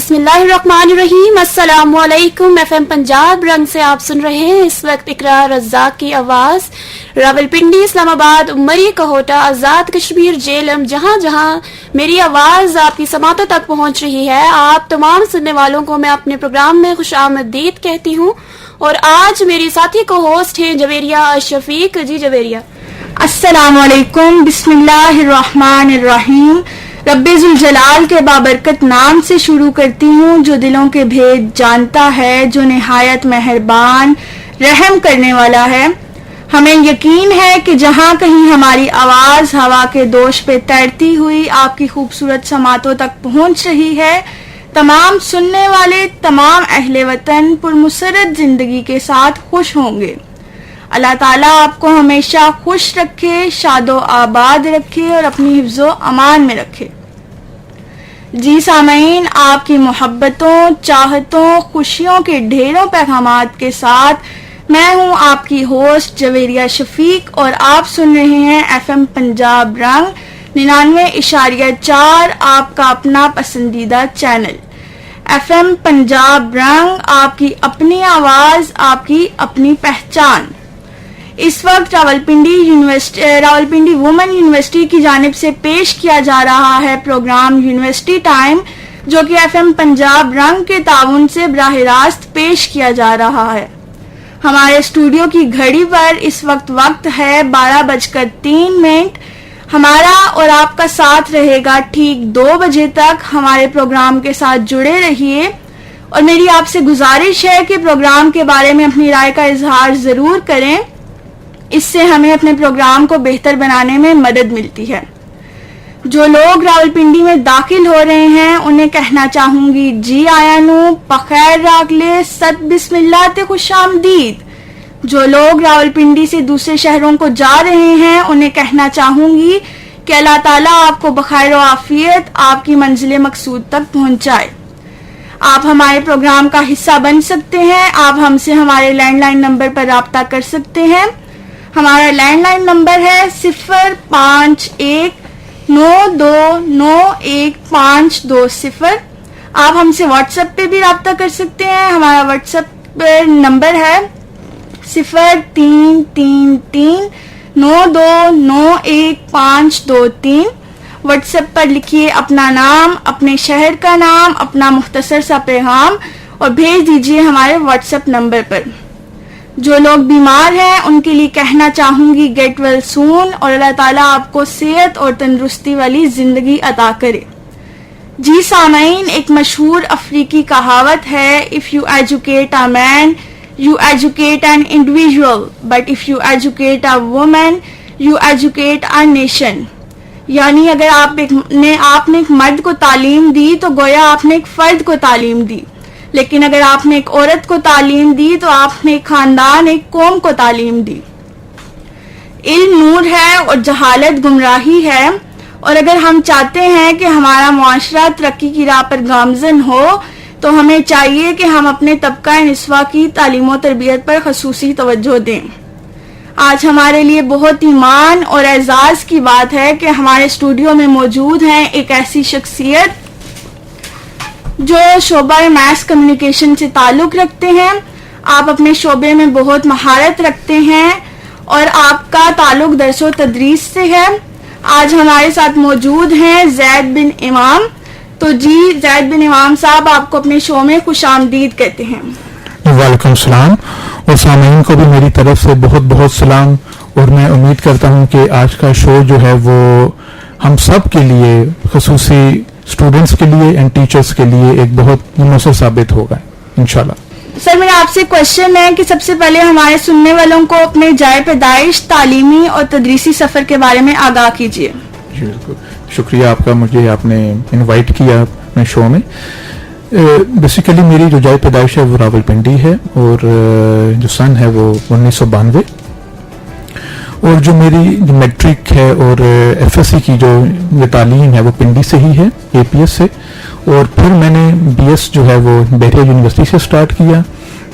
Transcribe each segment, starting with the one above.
بسم اللہ الرحمن الرحیم. السلام علیکم. ایف ایم پنجاب رنگ سے آپ سن رہے ہیں اس وقت اقرا رزاق کی آواز. راولپنڈی، اسلام آباد، امری، کہوٹا، آزاد کشمیر، جیلم، جہاں جہاں میری آواز آپ کی سماعتوں تک پہنچ رہی ہے، آپ تمام سننے والوں کو میں اپنے پروگرام میں خوش آمدید کہتی ہوں. اور آج میری ساتھی کو ہوسٹ ہیں جویریہ شفیق. جی جویریہ. السلام علیکم. بسم اللہ الرحمن الرحیم. رب ذوالجلال کے بابرکت نام سے شروع کرتی ہوں جو دلوں کے بھید جانتا ہے، جو نہایت مہربان رحم کرنے والا ہے. ہمیں یقین ہے کہ جہاں کہیں ہماری آواز ہوا کے دوش پہ تیرتی ہوئی آپ کی خوبصورت سماعتوں تک پہنچ رہی ہے، تمام سننے والے، تمام اہل وطن پرمسرت زندگی کے ساتھ خوش ہوں گے. اللہ تعالیٰ آپ کو ہمیشہ خوش رکھے، شاد و آباد رکھے اور اپنی حفظ و امان میں رکھے. جی سامعین، آپ کی محبتوں، چاہتوں، خوشیوں کے ڈھیروں پیغامات کے ساتھ میں ہوں آپ کی ہوسٹ جویریہ شفیق، اور آپ سن رہے ہیں ایف ایم پنجاب رنگ 99.4، آپ کا اپنا پسندیدہ چینل ایف ایم پنجاب رنگ، آپ کی اپنی آواز، آپ کی اپنی پہچان. اس وقت راولپنڈی وومن یونیورسٹی کی جانب سے پیش کیا جا رہا ہے پروگرام یونیورسٹی ٹائم، جو کہ ایف ایم پنجاب رنگ کے تعاون سے براہ راست پیش کیا جا رہا ہے. ہمارے اسٹوڈیو کی گھڑی پر اس وقت ہے 12:03. ہمارا اور آپ کا ساتھ رہے گا ٹھیک 2 بجے تک. ہمارے پروگرام کے ساتھ جڑے رہیے، اور میری آپ سے گزارش ہے کہ پروگرام کے بارے میں اپنی رائے کا اظہار ضرور کریں، اس سے ہمیں اپنے پروگرام کو بہتر بنانے میں مدد ملتی ہے. جو لوگ راولپنڈی میں داخل ہو رہے ہیں انہیں کہنا چاہوں گی جی آیا نو بخیر راگلے ست بسم اللہ تے خوش آمدید. جو لوگ راولپنڈی سے دوسرے شہروں کو جا رہے ہیں انہیں کہنا چاہوں گی کہ اللہ تعالیٰ آپ کو بخیر و عافیت آپ کی منزل مقصود تک پہنچائے. آپ ہمارے پروگرام کا حصہ بن سکتے ہیں. آپ ہم سے ہمارے لینڈ لائن نمبر پر رابطہ کر سکتے ہیں. ہمارا لینڈ لائن نمبر ہے 051929150. آپ ہم سے واٹس ایپ پہ بھی رابطہ کر سکتے ہیں. ہمارا واٹس ایپ نمبر ہے 033392912523. واٹس ایپ پر لکھیے اپنا نام، اپنے شہر کا نام، اپنا مختصر سا پیغام اور بھیج دیجیے ہمارے واٹس ایپ نمبر پر. جو لوگ بیمار ہیں ان کے لیے کہنا چاہوں گی گیٹ ویل سون، اور اللہ تعالیٰ آپ کو صحت اور تندرستی والی زندگی عطا کرے. جی سامعین، ایک مشہور افریقی کہاوت ہے if you educate a man you educate an individual but if you educate a woman you educate a nation. یعنی اگر آپ نے ایک مرد کو تعلیم دی تو گویا آپ نے ایک فرد کو تعلیم دی، لیکن اگر آپ نے ایک عورت کو تعلیم دی تو آپ نے ایک خاندان، ایک قوم کو تعلیم دی. علم نور ہے اور جہالت گمراہی ہے، اور اگر ہم چاہتے ہیں کہ ہمارا معاشرہ ترقی کی راہ پر گامزن ہو تو ہمیں چاہیے کہ ہم اپنے طبقہ نسواں کی تعلیم و تربیت پر خصوصی توجہ دیں. آج ہمارے لیے بہت ایمان اور اعزاز کی بات ہے کہ ہمارے اسٹوڈیو میں موجود ہیں ایک ایسی شخصیت جو شعبہ میس کمیونیکیشن سے تعلق رکھتے ہیں. آپ اپنے شعبے میں بہت مہارت رکھتے ہیں اور آپ کا تعلق درس و تدریس سے ہے. آج ہمارے ساتھ موجود ہیں زید بن امام. تو جی زید بن امام صاحب، آپ کو اپنے شو میں خوش آمدید کہتے ہیں. وعلیکم السلام، اور سامعین کو بھی میری طرف سے بہت بہت سلام. اور میں امید کرتا ہوں کہ آج کا شو جو ہے وہ ہم سب کے لیے، خصوصی اسٹوڈنٹس کے لیے اینڈ ٹیچرس کے لیے ایک بہت مؤثر ثابت ہوگا انشاءاللہ. سر، میرا آپ سے کوشچن ہے کہ سب سے پہلے ہمارے سننے والوں کو اپنے جائے پیدائش، تعلیمی اور تدریسی سفر کے بارے میں آگاہ کیجیے. جی بالکل، شکریہ آپ کا، مجھے آپ نے انوائٹ کیا اپنے شو میں. بیسیکلی میری جو جائے پیدائش ہے وہ راولپنڈی ہے، اور جو سن ہے وہ 1992، اور جو میری میٹرک ہے اور ایف ایس سی کی جو تعلیم ہے وہ پنڈی سے ہی ہے، اے پی ایس سے. اور پھر میں نے بی ایس جو ہے وہ بحریہ یونیورسٹی سے سٹارٹ کیا،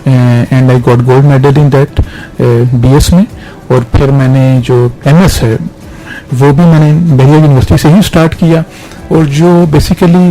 and I got gold medal in that B S میں. اور پھر میں نے جو ایم ایس ہے وہ بھی میں نے بحریہ یونیورسٹی سے ہی سٹارٹ کیا. اور جو بیسیکلی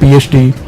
PhD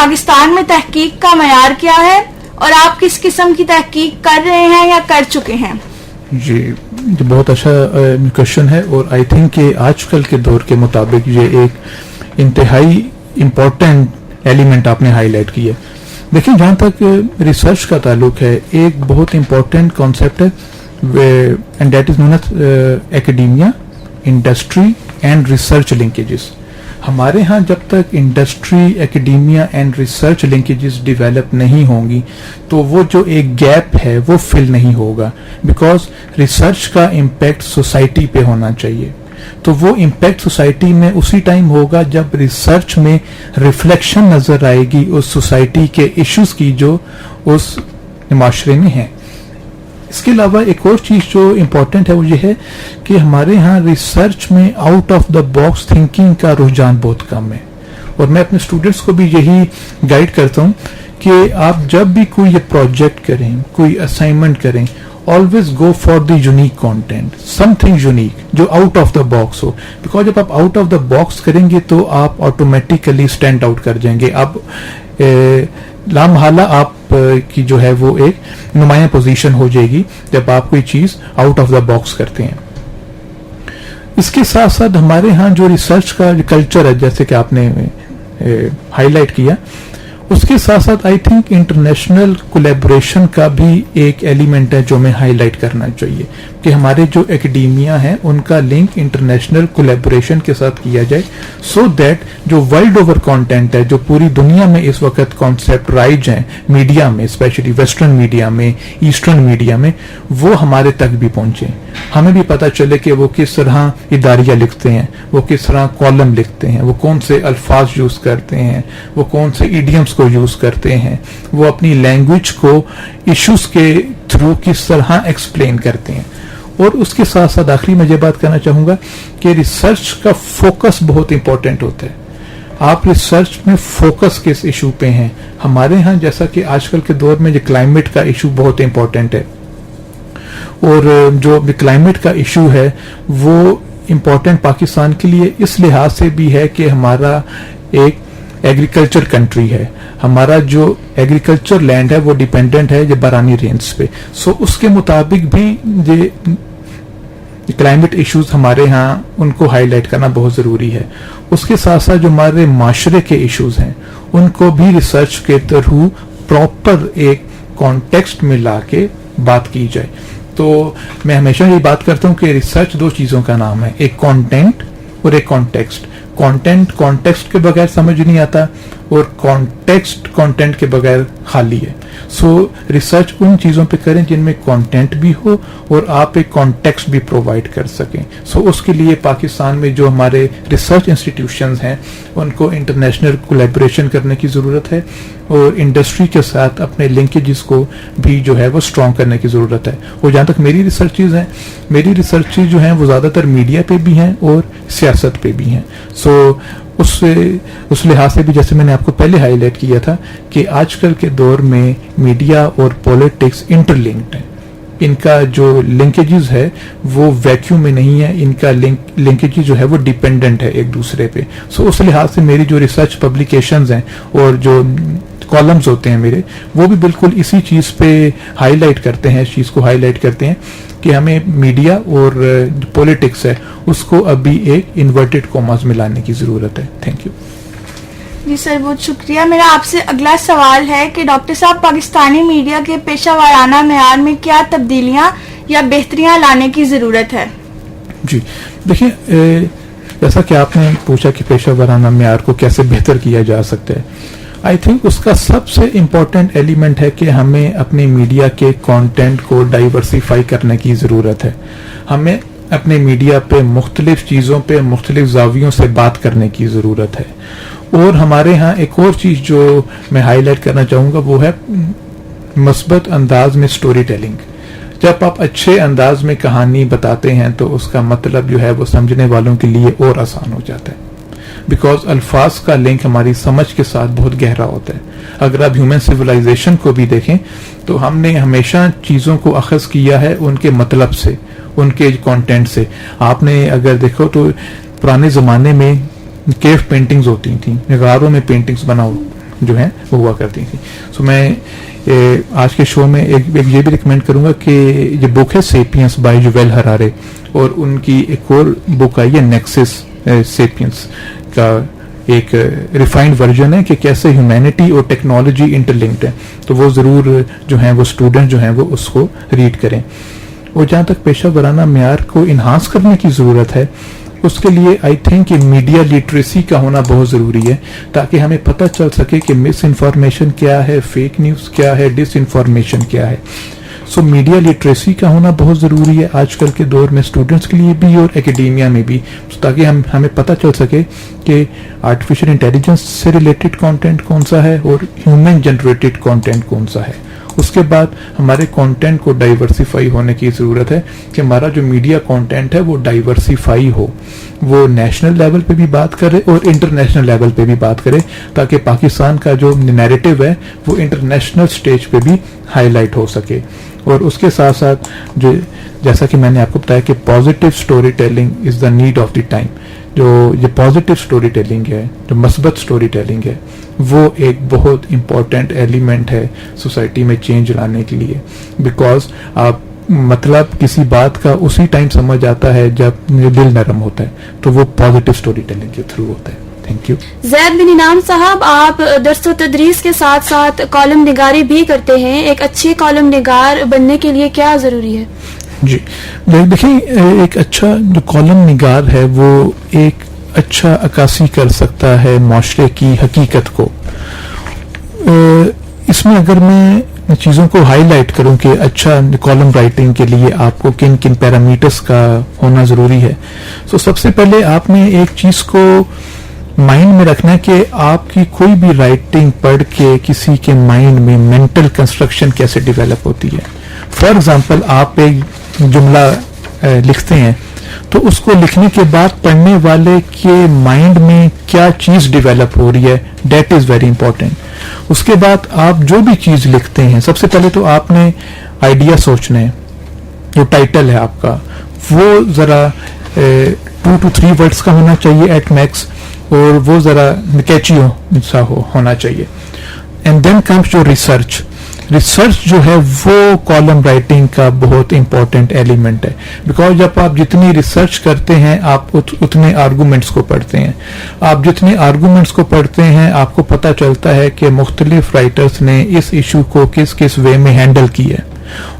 پاکستان میں تحقیق کا معیار کیا ہے اور آپ کس قسم کی تحقیق کر رہے ہیں یا کر چکے ہیں؟ جی بہت اچھا کوشچن ہے، اور آئی تھنک کہ آج کل کے دور کے مطابق یہ ایک انتہائی امپورٹنٹ ایلیمنٹ آپ نے ہائی لائٹ کی ہے. دیکھیں جہاں تک ریسرچ کا تعلق ہے، ایک بہت امپورٹنٹ کانسیپٹ ہے and that is known as academia, industry and research linkages. ہمارے ہاں جب تک industry, academia and research linkages develop نہیں ہوں گی تو وہ جو ایک گیپ ہے وہ فل نہیں ہوگا، بیکاز ریسرچ کا امپیکٹ سوسائٹی پہ ہونا چاہیے. تو وہ امپیکٹ سوسائٹی میں اسی ٹائم ہوگا جب ریسرچ میں ریفلیکشن نظر آئے گی اس سوسائٹی کے ایشوز کی جو اس معاشرے میں ہیں. اس کے علاوہ ایک اور چیز جو امپورٹنٹ ہے وہ یہ ہے کہ ہمارے ہاں ریسرچ میں out of the box thinking کا رجحان بہت کم ہے، اور میں اپنے اسٹوڈنٹس کو بھی یہی گائیڈ کرتا ہوں کہ آپ جب بھی کوئی یہ پروجیکٹ کریں، کوئی اسائنمنٹ کریں، always go for the unique content, something unique جو out of the box who. Because جب آپ out of the box کریں گے تو آپ آٹومیٹیکلی اسٹینڈ آؤٹ کر جائیں گے. اب لامحالہ آپ کی جو ہے وہ ایک نمایاں پوزیشن ہو جائے گی جب آپ کوئی چیز آؤٹ آف دا باکس کرتے ہیں. اس کے ساتھ ساتھ ہمارے ہاں جو ریسرچ کا کلچر ہے، جیسے کہ آپ نے ہائی لائٹ کیا، اس کے ساتھ ساتھ آئی تھنک انٹرنیشنل کولیبوریشن کا بھی ایک ایلیمنٹ ہے جو میں ہائی لائٹ کرنا چاہیے کہ ہمارے جو ایکیڈیمیا ہیں ان کا لنک انٹرنیشنل کولیبوریشن کے ساتھ کیا جائے، سو دیٹ جو ورلڈ اوور کانٹینٹ ہے، جو پوری دنیا میں اس وقت کانسیپٹ رائج ہیں میڈیا میں، اسپیشلی ویسٹرن میڈیا میں، ایسٹرن میڈیا میں، وہ ہمارے تک بھی پہنچے. ہمیں بھی پتہ چلے کہ وہ کس طرح اداریہ لکھتے ہیں، وہ کس طرح کالم لکھتے ہیں، وہ کون سے الفاظ یوز کرتے ہیں، وہ کون سے ایڈیمز کو یوز کرتے ہیں، وہ اپنی لینگویج کو ایشوز کے تھرو کس طرح ایکسپلین کرتے ہیں. اور اس کے ساتھ ساتھ آخری میں یہ بات کرنا چاہوں گا کہ ریسرچ کا فوکس بہت امپورٹنٹ ہوتا ہے. آپ ریسرچ میں فوکس کس ایشو پہ ہیں. ہمارے ہاں جیسا کہ آج کل کے دور میں جو کلائمیٹ کا ایشو بہت امپورٹنٹ ہے، اور جو کلائمیٹ کا ایشو ہے وہ امپورٹنٹ پاکستان کے لیے اس لحاظ سے بھی ہے کہ ہمارا ایک ایگریکلچر کنٹری ہے. ہمارا جو ایگریکلچر لینڈ ہے وہ ڈیپینڈنٹ ہے یہ برانی رینز پہ. سو اس کے مطابق بھی یہ کلائمیٹ ایشوز ہمارے ہاں ان کو ہائی لائٹ کرنا بہت ضروری ہے. اس کے ساتھ ساتھ جو ہمارے معاشرے کے ایشوز ہیں ان کو بھی ریسرچ کے تھرو پراپر ایک کانٹیکسٹ میں لا کے بات کی جائے. تو میں ہمیشہ یہ بات کرتا ہوں کہ ریسرچ دو چیزوں کا نام ہے، ایک کانٹینٹ اور ایک کانٹیکسٹ. کانٹیکسٹ کے بغیر سمجھ نہیں آتا، اور کانٹینٹ کے بغیر خالی ہے. سو ریسرچ ان چیزوں پہ کریں جن میں کانٹینٹ بھی ہو اور آپ ایک کانٹیکسٹ بھی پرووائڈ کر سکیں. سو اس کے لیے پاکستان میں جو ہمارے ریسرچ انسٹیٹیوشنز ہیں ان کو انٹرنیشنل کولیبوریشن کرنے کی ضرورت ہے، اور انڈسٹری کے ساتھ اپنے لنکیجز کو بھی جو ہے وہ اسٹرانگ کرنے کی ضرورت ہے. اور جہاں تک میری ریسرچز ہیں، میری ریسرچز جو ہیں وہ زیادہ تر میڈیا پہ بھی ہیں اور سیاست پہ بھی ہیں. سو اس لحاظ سے بھی جیسے میں نے آپ کو پہلے ہائی لائٹ کیا تھا کہ آج کل کے دور میں میڈیا اور پولیٹکس انٹر لنکڈ ہیں. ان کا جو لنکیجز ہے وہ ویکیوم میں نہیں ہے، ان کا لنکیجز جو ہے وہ ڈیپینڈنٹ ہے ایک دوسرے پہ. سو اس لحاظ سے میری جو ریسرچ پبلیکیشنز ہیں اور جو کالمز ہوتے ہیں میرے، وہ بھی بالکل اسی چیز پہ ہائی لائٹ کرتے ہیں، اس چیز کو ہائی لائٹ کرتے ہیں کہ ہمیں میڈیا اور پولیٹکس ہے اس کو ابھی ایک انورٹڈ کوماز میں لانے کی ضرورت ہے. Thank you. جی سر، بہت شکریہ. میرا آپ سے اگلا سوال ہے کہ ڈاکٹر صاحب، پاکستانی میڈیا کے پیشہ ورانہ معیار میں کیا تبدیلیاں یا بہتریاں لانے کی ضرورت ہے؟ جی دیکھیں، جیسا کہ آپ نے پوچھا کہ پیشہ ورانہ معیار کو کیسے بہتر کیا جا سکتا ہے، آئی تھنک اس کا سب سے امپورٹنٹ ایلیمنٹ ہے کہ ہمیں اپنے میڈیا کے کانٹینٹ کو ڈائیورسیفائی کرنے کی ضرورت ہے. ہمیں اپنے میڈیا پہ مختلف چیزوں پہ مختلف زاویوں سے بات کرنے کی ضرورت ہے. اور ہمارے ہاں ایک اور چیز جو میں ہائی لائٹ کرنا چاہوں گا وہ ہے مثبت انداز میں سٹوری ٹیلنگ. جب آپ اچھے انداز میں کہانی بتاتے ہیں تو اس کا مطلب جو ہے وہ سمجھنے والوں کے لیے اور آسان ہو جاتا ہے، بیکاز الفاظ کا لنک ہماری سمجھ کے ساتھ بہت گہرا ہوتا ہے. اگر آپ ہیومن سویلائزیشن کو بھی دیکھیں تو ہم نے ہمیشہ چیزوں کو اخذ کیا ہے ان کے مطلب سے، ان کے کانٹینٹ سے. آپ نے اگر دیکھو تو پرانے زمانے میں کیف پینٹنگز ہوتی تھیں، غاروں میں پینٹنگز جو ہیں وہ ہوا کرتی تھیں. سو میں آج کے شو میں ایک یہ بھی ریکمینڈ کروں گا کہ یہ بک ہے سیپینس بائی یوول ہرارے, اور ان کی ایک اور بک آئی ہے نیکسس سیپینس کا ایک ریفائنڈ ورژن ہے کہ کیسے ہیومینٹی اور ٹیکنالوجی انٹرلنکڈ ہے. تو وہ ضرور جو ہیں وہ اسٹوڈنٹ جو ہیں وہ اس کو ریڈ کریں. اور جہاں تک پیشہ ورانہ معیار کو انہانس کرنے کی ضرورت ہے, اس کے لیے آئی تھنک کہ میڈیا لٹریسی کا ہونا بہت ضروری ہے, تاکہ ہمیں پتہ چل سکے کہ مس انفارمیشن کیا ہے, فیک نیوز کیا ہے, ڈس انفارمیشن کیا ہے. سو میڈیا لٹریسی کا ہونا بہت ضروری ہے آج کل کے دور میں, اسٹوڈنٹس کے لیے بھی اور اکیڈیمیا میں بھی, تاکہ ہمیں پتہ چل سکے کہ آرٹیفیشیل انٹیلیجنس سے ریلیٹڈ کانٹینٹ کون سا ہے اور ہیومن جنریٹڈ کانٹینٹ کون سا ہے. اس کے بعد ہمارے کانٹینٹ کو ڈائیورسیفائی ہونے کی ضرورت ہے کہ ہمارا جو میڈیا کانٹینٹ ہے وہ ڈائیورسیفائی ہو, وہ نیشنل لیول پہ بھی بات کرے اور انٹرنیشنل لیول پہ بھی بات کرے, تاکہ پاکستان کا جو نیریٹو ہے وہ انٹرنیشنل سٹیج پہ بھی ہائی لائٹ ہو سکے. اور اس کے ساتھ ساتھ جو جیسا کہ میں نے آپ کو بتایا کہ positive story telling is the need of the time. جو یہ پازیٹیو سٹوری ٹیلنگ ہے, جو مثبت سٹوری ٹیلنگ ہے, وہ ایک بہت امپورٹنٹ ایلیمنٹ ہے سوسائٹی میں چینج لانے کے لیے. بیکاز آپ مطلب کسی بات کا اسی ٹائم سمجھ آتا ہے جب دل نرم ہوتا ہے, تو وہ پازیٹیو سٹوری ٹیلنگ کے تھرو ہوتا ہے. Thank you. زید بن انعام صاحب, آپ درس و تدریس کے ساتھ ساتھ کالم نگاری بھی کرتے ہیں. ایک اچھی کالم نگار بننے کے لیے کیا ضروری ہے؟ جی دیکھیں, ایک اچھا جو کالم نگار ہے وہ ایک اچھا عکاسی کر سکتا ہے معاشرے کی حقیقت کو. اس میں اگر میں چیزوں کو ہائی لائٹ کروں کہ اچھا کالم رائٹنگ کے لیے آپ کو کن کن پیرامیٹرز کا ہونا ضروری ہے, تو سب سے پہلے آپ نے ایک چیز کو مائنڈ میں رکھنا ہے کہ آپ کی کوئی بھی رائٹنگ پڑھ کے کسی کے مائنڈ میں مینٹل کنسٹرکشن کیسے ڈیولپ ہوتی ہے. فار ایگزامپل, آپ ایک جملہ لکھتے ہیں تو اس کو لکھنے کے بعد پڑھنے والے کے مائنڈ میں کیا چیز ڈیولپ ہو رہی ہے, دیٹ از ویری امپورٹینٹ. اس کے بعد آپ جو بھی چیز لکھتے ہیں, سب سے پہلے تو آپ نے آئیڈیا سوچنا ہے. جو ٹائٹل ہے آپ کا وہ ذرا 2 to 3 words کا ہونا چاہیے ایٹ میکس, اور وہ ذرا کیچی سا ہونا چاہیے. اینڈ دین کمس جو ریسرچ جو ہے وہ کالم رائٹنگ کا بہت امپورٹنٹ ایلیمنٹ ہے. بیکاز جب آپ جتنی ریسرچ کرتے ہیں آپ اتنے آرگومنٹس کو پڑھتے ہیں. آپ جتنے آرگومنٹس کو پڑھتے ہیں آپ کو پتہ چلتا ہے کہ مختلف رائٹرز نے اس ایشو کو کس کس وے میں ہینڈل کی ہے,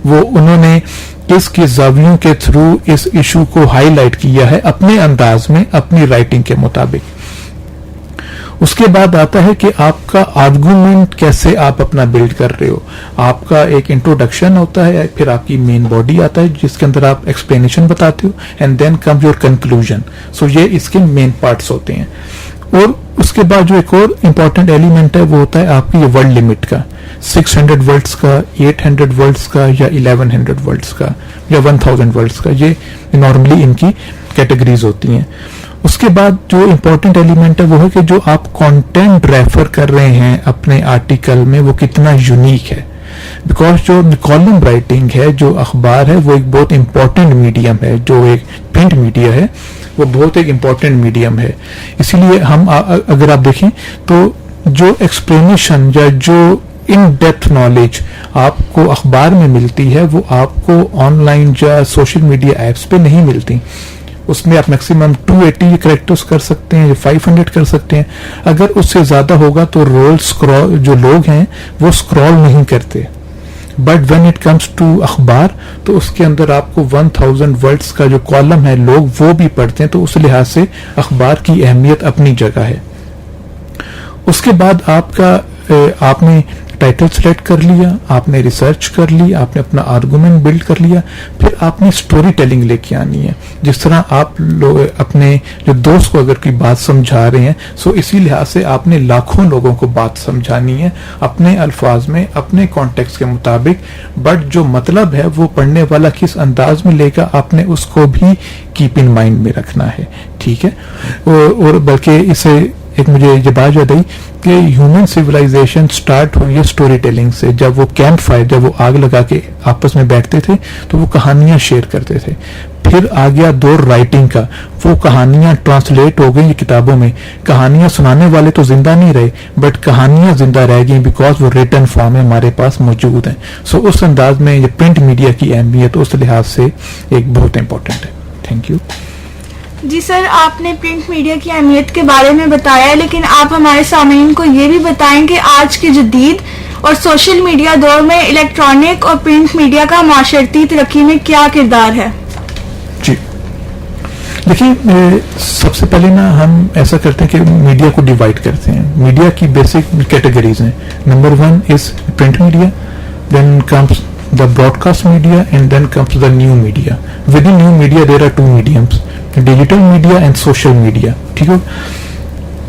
وہ انہوں نے کس کس زاویوں کے تھرو اس ایشو کو ہائی لائٹ کیا ہے اپنے انداز میں, اپنی رائٹنگ کے مطابق. اس کے بعد آتا ہے کہ آپ کا آرگومنٹ کیسے آپ اپنا بلڈ کر رہے ہو. آپ کا ایک انٹروڈکشن ہوتا ہے, پھر آپ کی مین باڈی آتا ہے جس کے اندر آپ ایکسپلینیشن بتاتے ہو, and then come your conclusion. So یہ اس کے مین پارٹس ہوتے ہیں. اور اس کے بعد جو ایک اور امپورٹنٹ ایلیمنٹ ہے وہ ہوتا ہے آپ کی ورڈ لمٹ کا, 600 words کا, 800 words کا, یا 1100 words کا, یا 1000 words کا. یہ نارملی ان کی کیٹیگریز ہوتی ہیں. اس کے بعد جو امپورٹنٹ ایلیمنٹ ہے وہ ہے کہ جو آپ کانٹینٹ ریفر کر رہے ہیں اپنے آرٹیکل میں وہ کتنا یونیک ہے. بیکاز جو کالم رائٹنگ ہے, جو اخبار ہے, وہ ایک بہت امپورٹنٹ میڈیم ہے. جو ایک پرنٹ میڈیا ہے وہ بہت ایک امپورٹنٹ میڈیم ہے. اسی لیے ہم اگر آپ دیکھیں تو جو ایکسپلینیشن یا جو ان ڈیپتھ نالج آپ کو اخبار میں ملتی ہے وہ آپ کو آن لائن یا سوشل میڈیا ایپس پہ نہیں ملتی. اس میں آپ میکسیمم 280 کریکٹرز کر سکتے ہیں یا 500 کر سکتے ہیں. اگر اس سے زیادہ ہوگا تو جو لوگ ہیں وہ اسکرول نہیں کرتے. But when it comes to اخبار تو اس کے اندر آپ کو 1000 words کا جو کالم ہے لوگ وہ بھی پڑھتے ہیں. تو اس لحاظ سے اخبار کی اہمیت اپنی جگہ ہے. اس کے بعد آپ نے ٹائٹل سلیکٹ کر لیا, آپ نے ریسرچ کر لی, آپ نے اپنا آرگومنٹ بلڈ کر لیا, پھر آپ نے سٹوری ٹیلنگ لے کے آنی ہے. جس طرح آپ اپنے جو دوست کو اگر کوئی بات سمجھا رہے ہیں, سو اسی لحاظ سے آپ نے لاکھوں لوگوں کو بات سمجھانی ہے اپنے الفاظ میں, اپنے کانٹیکسٹ کے مطابق. بٹ جو مطلب ہے وہ پڑھنے والا کس انداز میں لے گا آپ نے اس کو بھی کیپ ان مائنڈ میں رکھنا ہے. ٹھیک ہے. اور بلکہ اسے ایک مجھے یہ بات یاد آئی کہ ہیومن سویلائزیشن سٹارٹ ہوئی ہے سٹوری ٹیلنگ سے. جب وہ کیمپ فائر, جب وہ آگ لگا کے آپس میں بیٹھتے تھے تو وہ کہانیاں شیئر کرتے تھے. پھر آ گیا دور رائٹنگ کا, وہ کہانیاں ٹرانسلیٹ ہو گئی کتابوں میں, کہانیاں سنانے والے تو زندہ نہیں رہے بٹ کہانیاں زندہ رہ گئی بیکاز وہ ریٹن فارم میں ہمارے پاس موجود ہیں. سو اس انداز میں یہ پرنٹ میڈیا کی اہمیت اس لحاظ سے ایک بہت امپورٹنٹ ہے. Thank you. جی سر, آپ نے پرنٹ میڈیا کی اہمیت کے بارے میں بتایا, لیکن آپ ہمارے سامعین کو یہ بھی بتائیں کہ آج کے جدید اور سوشل میڈیا دور میں الیکٹرانک اور پرنٹ میڈیا کا معاشرتی ترقی میں کیا کردار ہے؟ جی دیکھیں, سب سے پہلے نا ہم ایسا کرتے ہیں کہ میڈیا کو ڈیوائڈ کرتے ہیں. میڈیا کی بیسک کیٹیگریز ہیں. Number 1 is print media, then comes the broadcast media and then comes the new media. Within new media there are two mediums, digital media and social media. ٹھیک ہے,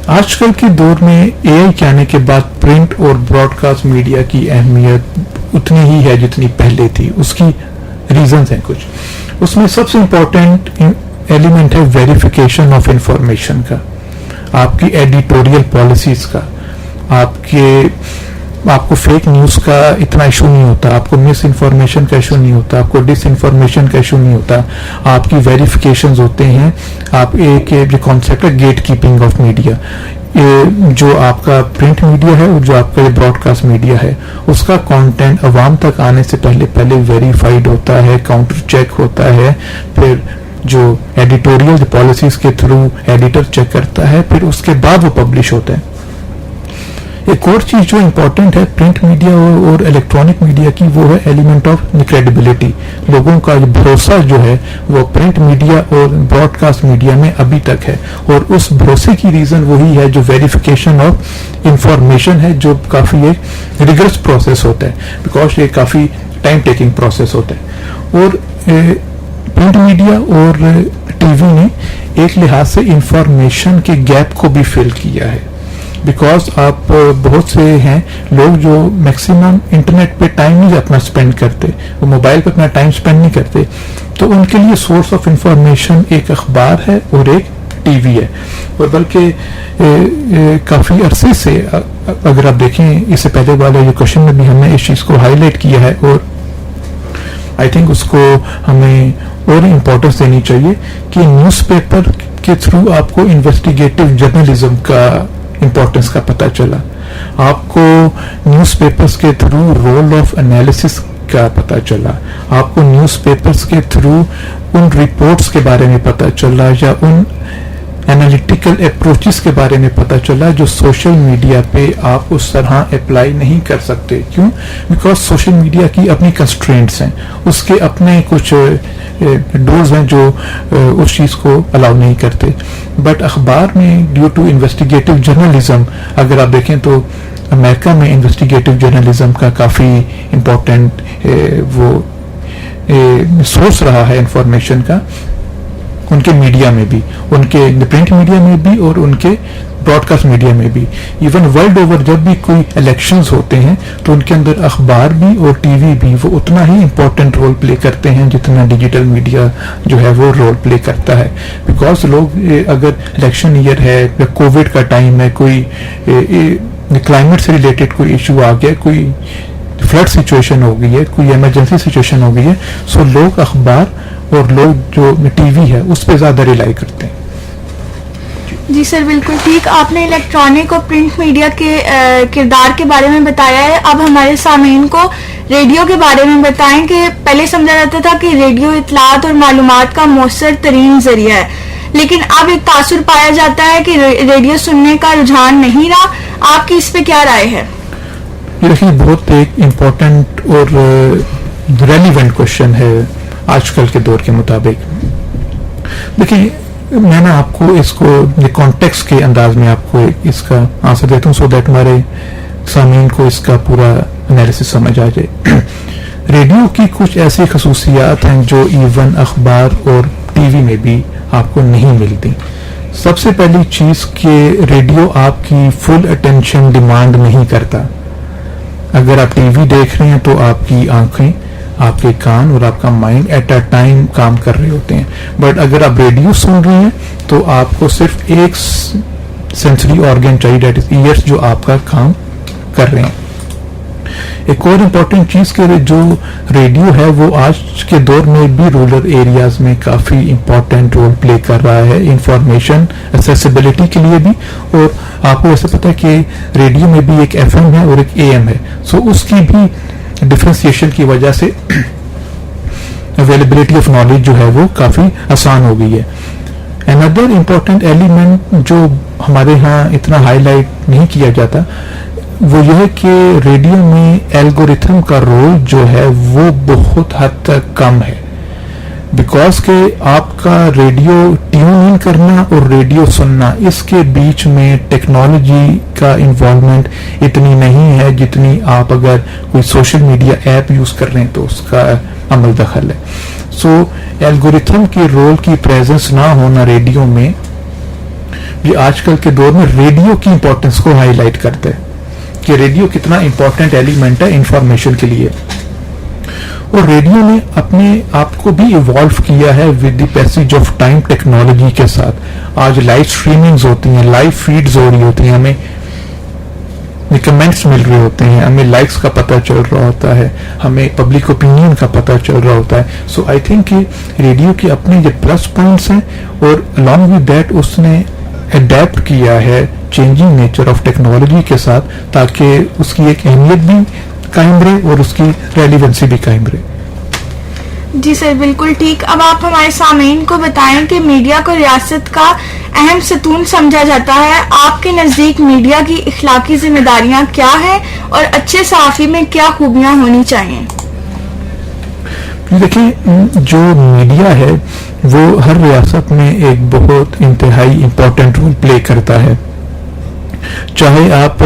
آج کل کے دور میں اے آئی کے آنے کے بعد پرنٹ اور براڈ کاسٹ میڈیا کی اہمیت اتنی ہی ہے جتنی پہلے تھی. اس کی ریزنز ہیں کچھ. اس میں سب سے امپورٹنٹ ایلیمنٹ ہے ویریفیکیشن آف انفارمیشن کا, آپ کی ایڈیٹوریل پالیسیز کا. آپ کو فیک نیوز کا اتنا ایشو نہیں ہوتا, آپ کو مس انفارمیشن کا ایشو نہیں ہوتا, آپ کو ڈس انفارمیشن کا ایشو نہیں ہوتا. آپ کی ویریفیکیشنز ہوتے ہیں. آپ ایک جو کانسیپٹ ہے گیٹ کیپنگ آف میڈیا, جو آپ کا پرنٹ میڈیا ہے اور جو آپ کا براڈ کاسٹ میڈیا ہے, اس کا کانٹینٹ عوام تک آنے سے پہلے ویریفائڈ ہوتا ہے, کاؤنٹر چیک ہوتا ہے, پھر جو ایڈیٹوریل پالیسیز کے تھرو ایڈیٹر چیک کرتا ہے, پھر اس کے بعد وہ پبلش ہوتا ہے. ایک اور چیز جو امپورٹنٹ ہے پرنٹ میڈیا اور الیکٹرانک میڈیا کی, وہ ہے ایلیمنٹ آف کریڈیبلٹی. لوگوں کا بھروسہ جو ہے وہ پرنٹ میڈیا اور براڈ کاسٹ میڈیا میں ابھی تک ہے, اور اس بھروسے کی ریزن وہی ہے جو ویریفیکیشن آف انفارمیشن ہے, جو کافی ایک ریگرس پروسیس ہوتا ہے بیکاز یہ کافی ٹائم ٹیکنگ پروسیس ہوتا ہے. اور پرنٹ میڈیا اور ٹی وی نے ایک لحاظ سے انفارمیشن کے گیپ کو بھی فل کیا ہے, بیکاز آپ بہت سے ہیں لوگ جو میکسیمم انٹرنیٹ پہ ٹائم نہیں اپنا اسپینڈ کرتے, وہ موبائل پہ اپنا ٹائم اسپینڈ نہیں کرتے, تو ان کے لیے سورس آف انفارمیشن ایک اخبار ہے اور ایک ٹی وی ہے. اور بلکہ کافی عرصے سے اگر آپ دیکھیں اس سے پہلے والے جو کوشچن میں بھی ہم نے اس چیز کو ہائی لائٹ کیا ہے, اور آئی تھنک اس کو ہمیں اور امپورٹنس دینی چاہیے کہ نیوز پیپر کے تھرو آپ کو انویسٹیگیٹو جرنلزم کا امپورٹنس کا پتہ چلا, آپ کو نیوز پیپرز کے تھرو رول آف انالیسس کا پتہ چلا, آپ کو نیوز پیپرز کے تھرو ان رپورٹس کے بارے میں پتہ چلا یا ان انالیٹیکل اپروچز کے بارے میں پتہ چلا جو سوشل میڈیا پہ آپ اس طرح اپلائی نہیں کر سکتے. کیوں؟ بیکاز سوشل میڈیا کی اپنی کنسٹرینٹس ہیں, اس کے اپنے کچھ ڈورز ہیں جو اس چیز کو الاؤ نہیں کرتے. بٹ اخبار میں ڈیو ٹو انویسٹیگیٹو جرنلزم, اگر آپ دیکھیں تو امریکہ میں انویسٹیگیٹو جرنلزم کا کافی امپورٹنٹ وہ سورس رہا ہے انفارمیشن کا, ان کے میڈیا میں بھی, ان کے پرنٹ میڈیا میں بھی اور ان کے براڈ کاسٹ میڈیا میں بھی. ایون ورلڈ اوور جب بھی کوئی الیکشنز ہوتے ہیں تو ان کے اندر اخبار بھی اور ٹی وی بھی وہ اتنا ہی امپورٹنٹ رول پلے کرتے ہیں جتنا ڈیجیٹل میڈیا جو ہے وہ رول پلے کرتا ہے. بیکاز لوگ اگر الیکشن ایئر ہے یا کووڈ کا ٹائم ہے, کوئی کلائمیٹ سے ریلیٹڈ کوئی ایشو آ گیا, کوئی فلڈ سچویشن ہو گئی ہے, کوئی ایمرجنسی سچویشن ہو گئی ہے, سو لوگ اخبار اور لوگ جو ٹی وی ہے اس پہ زیادہ ریلائی کرتے ہیں. جی سر, بالکل ٹھیک. آپ نے الیکٹرانک اور پرنٹ میڈیا کے کردار کے بارے میں بتایا ہے. اب ہمارے سامعین کو ریڈیو کے بارے میں بتائیں کہ پہلے سمجھا جاتا تھا کہ ریڈیو اطلاعات اور معلومات کا مؤثر ترین ذریعہ ہے, لیکن اب ایک تاثر پایا جاتا ہے کہ ریڈیو سننے کا رجحان نہیں رہا. آپ کی اس پہ کیا رائے ہے؟ دیکھیے, بہت ایک امپورٹنٹ اور ریلیونٹ کوشچن ہے آج کل کے دور کے مطابق. دیکھیے, میں نے آپ کو اس کو کانٹیکسٹ کے انداز میں آپ کو اس کا آنسر دیتا ہوں سو دیٹ ہمارے سامعین کو اس کا پورا انالیسس سمجھ آ جائے. ریڈیو کی کچھ ایسی خصوصیات ہیں جو ایون اخبار اور ٹی وی میں بھی آپ کو نہیں ملتی. سب سے پہلی چیز کہ ریڈیو آپ کی فل اٹینشن ڈیمانڈ نہیں کرتا. اگر آپ ٹی وی دیکھ رہے ہیں تو آپ کی آنکھیں, آپ کے کان اور آپ کا مائنڈ ایٹ اے ٹائم کام کر رہے ہوتے ہیں. بٹ اگر آپ ریڈیو سن رہے ہیں تو آپ کو صرف ایک سینسری آرگن چاہیے, دیٹ از ایئرس, جو آپ کا کام کر رہے ہیں. ایک اور امپورٹنٹ چیز کہ جو ریڈیو ہے وہ آج کے دور میں بھی رورل ایریاز میں کافی امپورٹنٹ رول پلے کر رہا ہے انفارمیشن اسیسیبلٹی کے لیے بھی. اور آپ کو ایسا پتا ہے کہ ریڈیو میں بھی ایک ایف ایم ہے اور ایک اے ایم ہے, سو اس کی بھی ڈفرینسیشن کی وجہ سے اویلیبلٹی آف نالج جو ہے وہ کافی آسان ہو گئی ہے. اندر امپورٹنٹ ایلیمنٹ جو ہمارے ہاں اتنا ہائی لائٹ نہیں کیا جاتا وہ یہ ہے کہ ریڈیو میں الگوریتھم کا رول جو ہے وہ بہت حد تک کم ہے, بیکاز کہ آپ کا ریڈیو ٹیون ان کرنا اور ریڈیو سننا اس کے بیچ میں ٹیکنالوجی کا انوالومنٹ اتنی نہیں ہے جتنی آپ اگر کوئی سوشل میڈیا ایپ یوز کر رہے ہیں تو اس کا عمل دخل ہے. سو الگوریتھم کے رول کی پریزنس نہ ہونا ریڈیو میں یہ آج کل کے دور میں ریڈیو کی امپورٹنس کو ہائی لائٹ کرتا ہے کہ ریڈیو کتنا امپورٹنٹ ایلیمنٹ ہے انفارمیشن کے لیے. اور ریڈیو نے اپنے آپ کو بھی ایوالو کیا ہے with the passage of time technology کے ساتھ. آج لائیو اسٹریمنگز ہوتی ہیں, لائیو فیڈز ہو رہی ہوتی ہیں, ہمیں کمنٹس مل رہے ہوتے ہیں, ہمیں لائکس کا پتہ چل رہا ہوتا ہے, ہمیں پبلک اوپینین کا پتہ چل رہا ہوتا ہے. سو آئی تھنک کہ ریڈیو کے اپنے یہ پلس پوائنٹس ہیں اور along with that اس نے اڈیپٹ کیا ہے چینجنگ نیچر آف ٹیکنالوجی کے ساتھ تاکہ اس کی ایک اہمیت بھی قائم رہے اور اس کی ریلیونسی بھی قائم رہے. جی سر, بالکل ٹھیک. اب آپ ہمارے سامعین کو بتائیں کہ میڈیا کو ریاست کا اہم ستون سمجھا جاتا ہے. آپ کے نزدیک میڈیا کی اخلاقی ذمہ داریاں کیا ہیں اور اچھے صحافی میں کیا خوبیاں ہونی چاہیے؟ دیکھیں, جو میڈیا ہے وہ ہر ریاست میں ایک بہت انتہائی امپورٹنٹ رول پلے کرتا ہے. چاہے آپ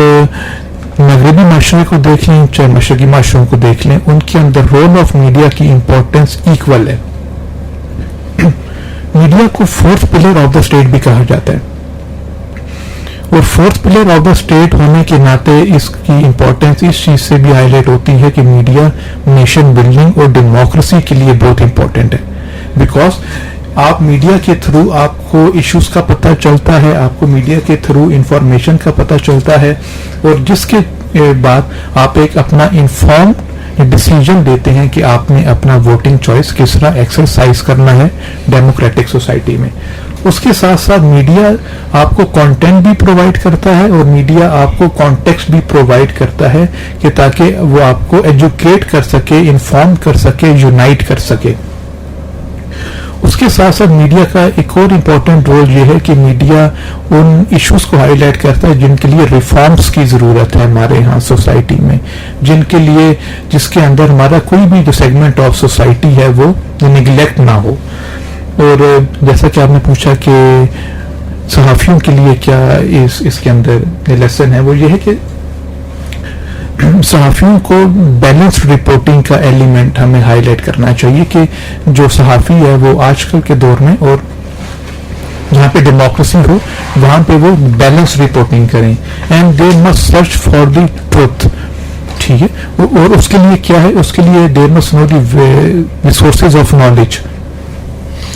مغربی معاشرے کو دیکھ لیں چاہے مشرقی معاشروں کو دیکھ لیں, ان کے اندر رول آف میڈیا کی امپورٹنس ایکول ہے. میڈیا کو fourth pillar of the state بھی کہا جاتا ہے اور fourth pillar of the state ہونے کے ناطے اس کی امپورٹنس اس چیز سے بھی ہائی لائٹ ہوتی ہے کہ میڈیا نیشن بلڈنگ اور ڈیموکریسی کے لیے بہت امپورٹنٹ ہے. بیکاز آپ میڈیا کے تھرو آپ کو ایشوز کا پتہ چلتا ہے, آپ کو میڈیا کے تھرو انفارمیشن کا پتہ چلتا ہے اور جس کے بعد آپ ایک اپنا انفارم ڈیسیجن دیتے ہیں کہ آپ نے اپنا ووٹنگ چوائس کس طرح ایکسرسائز کرنا ہے ڈیموکریٹک سوسائٹی میں. اس کے ساتھ ساتھ میڈیا آپ کو کانٹینٹ بھی پرووائڈ کرتا ہے اور میڈیا آپ کو کانٹیکسٹ بھی پرووائڈ کرتا ہے کہ تاکہ وہ آپ کو ایجوکیٹ کر سکے, انفارم کر سکے, یونائٹ کر سکے. اس کے ساتھ ساتھ میڈیا کا ایک اور امپورٹنٹ رول یہ ہے کہ میڈیا ان ایشوز کو ہائی لائٹ کرتا ہے جن کے لیے ریفارمز کی ضرورت ہے ہمارے ہاں سوسائٹی میں, جن کے لیے جس کے اندر ہمارا کوئی بھی جو سیگمنٹ آف سوسائٹی ہے وہ نگلیکٹ نہ ہو. اور جیسا کہ آپ نے پوچھا کہ صحافیوں کے لیے کیا اس کے اندر لیسن ہے, وہ یہ ہے کہ صحافیوں کو بیلنسڈ رپورٹنگ کا ایلیمنٹ ہمیں ہائی لائٹ کرنا چاہیے کہ جو صحافی ہے وہ آج کل کے دور میں اور جہاں پہ ڈیموکریسی ہو وہاں پہ وہ بیلنس رپورٹنگ کریں and they must search for the truth. ٹھیک ہے, اور اس کے لیے کیا ہے, اس کے لیے they must know the sources of knowledge.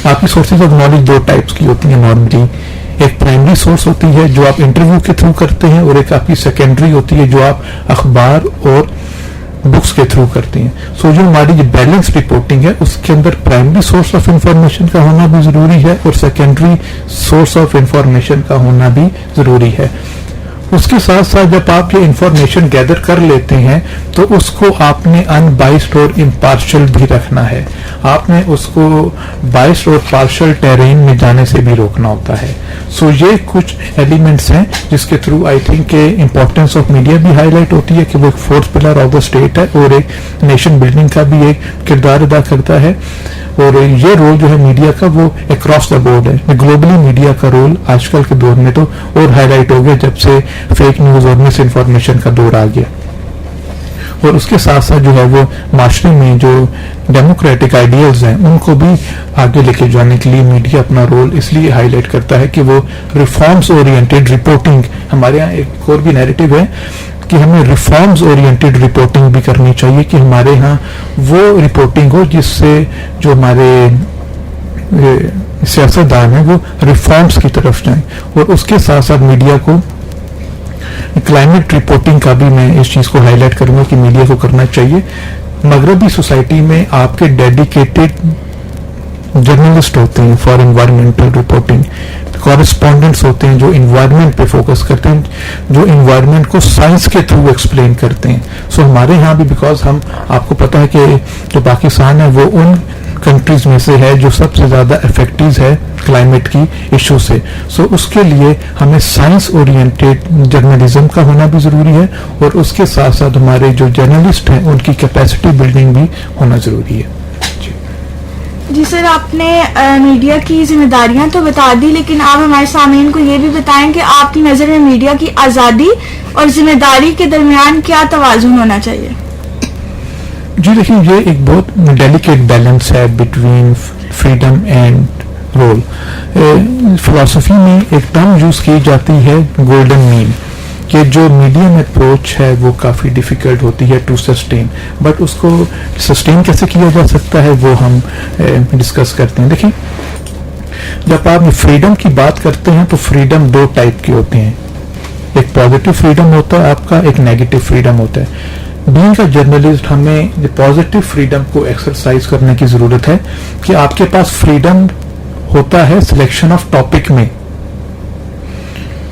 آپ کی سورسز آف نالج دو ٹائپس کی ہوتی ہیں نارملی. ایک پرائمری سورس ہوتی ہے جو آپ انٹرویو کے تھرو کرتے ہیں اور ایک آپ کی سیکنڈری ہوتی ہے جو آپ اخبار اور بکس کے تھرو کرتے ہیں. سو جو ہماری جو بیلنس رپورٹنگ ہے اس کے اندر پرائمری سورس آف انفارمیشن کا ہونا بھی ضروری ہے اور سیکنڈری سورس آف انفارمیشن کا ہونا بھی ضروری ہے. اس کے ساتھ ساتھ جب آپ یہ انفارمیشن گیدر کر لیتے ہیں تو اس کو آپ نے ان بائسڈ اور امپارشل بھی رکھنا ہے. آپ نے اس کو بائسڈ اور پارشل ٹیرین میں جانے سے بھی روکنا ہوتا ہے. سو یہ کچھ ایلیمنٹس ہیں جس کے تھرو آئی تھنک کہ امپورٹنس آف میڈیا بھی ہائی لائٹ ہوتی ہے کہ وہ ایک fourth pillar of the state ہے اور ایک نیشن بلڈنگ کا بھی ایک کردار ادا کرتا ہے. اور یہ رول جو ہے میڈیا کا وہ اکراس دا بورڈ ہے. گلوبلی میڈیا کا رول آج کل کے دور میں تو اور ہائی لائٹ ہو گیا جب سے فیک نیوز اور مس انفارمیشن کا دور آ گیا. اور اس کے ساتھ ساتھ جو ہے وہ معاشرے میں جو ڈیموکریٹک آئیڈیلز ہیں ان کو بھی آگے لے کے جانے کے لیے میڈیا اپنا رول اس لیے ہائی لائٹ کرتا ہے کہ وہ ریفارمز اورینٹیڈ رپورٹنگ, ہمارے یہاں ایک اور بھی نیریٹو ہے کہ ہمیں ریفارمز اورینٹیڈ رپورٹنگ بھی کرنی چاہیے کہ ہمارے ہاں وہ رپورٹنگ ہو جس سے جو ہمارے سیاستدان ہیں وہ ریفارمز کی طرف جائیں. اور اس کے ساتھ ساتھ میڈیا کو کلائمیٹ رپورٹنگ کا بھی میں اس چیز کو ہائی لائٹ کروں گا کہ میڈیا کو کرنا چاہیے. مغربی سوسائٹی میں آپ کے ڈیڈیکیٹڈ جرنلسٹ ہوتے ہیں فار انوائرمنٹل رپورٹنگ, کورسپونڈنٹس ہوتے ہیں جو انوائرمنٹ پہ فوکس کرتے ہیں, جو انوائرمنٹ کو سائنس کے تھرو ایکسپلین کرتے ہیں. سو ہمارے ہاں بھی بیکاز ہم, آپ کو پتا ہے کہ جو پاکستان ہے وہ ان کنٹریز میں سے ہے جو سب سے زیادہ افیکٹیز ہے کلائمیٹ کی ایشو سے. سو اس کے لیے ہمیں سائنس اورینٹیڈ جرنلزم کا ہونا بھی ضروری ہے, اور اس کے ساتھ ساتھ ہمارے جو جرنلسٹ ہیں ان کی کیپیسٹی بلڈنگ بھی ہونا ضروری ہے. جی سر, آپ نے میڈیا کی ذمہ داریاں تو بتا دی, لیکن آپ ہمارے سامعین کو یہ بھی بتائیں کہ آپ کی نظر میں میڈیا کی آزادی اور ذمہ داری کے درمیان کیا توازن ہونا چاہیے؟ جی دیکھیں, یہ ایک بہت ڈیلیکیٹ بیلنس ہے between freedom and role. Philosophy میں ایک ٹرم یوز کی جاتی ہے گولڈن مین, کہ جو میڈیم اپروچ ہے وہ کافی ڈیفیکلٹ ہوتی ہے ٹو سسٹین, بٹ اس کو سسٹین کیسے کیا جا سکتا ہے وہ ہم ڈسکس کرتے ہیں. دیکھیں, جب آپ فریڈم کی بات کرتے ہیں تو فریڈم دو ٹائپ کے ہوتے ہیں. ایک پازیٹیو فریڈم ہوتا ہے آپ کا, ایک نیگیٹو فریڈم ہوتا ہے. بینگ اے جرنلسٹ ہمیں پازیٹیو فریڈم کو ایکسرسائز کرنے کی ضرورت ہے کہ آپ کے پاس فریڈم ہوتا ہے سلیکشن آف ٹاپک میں,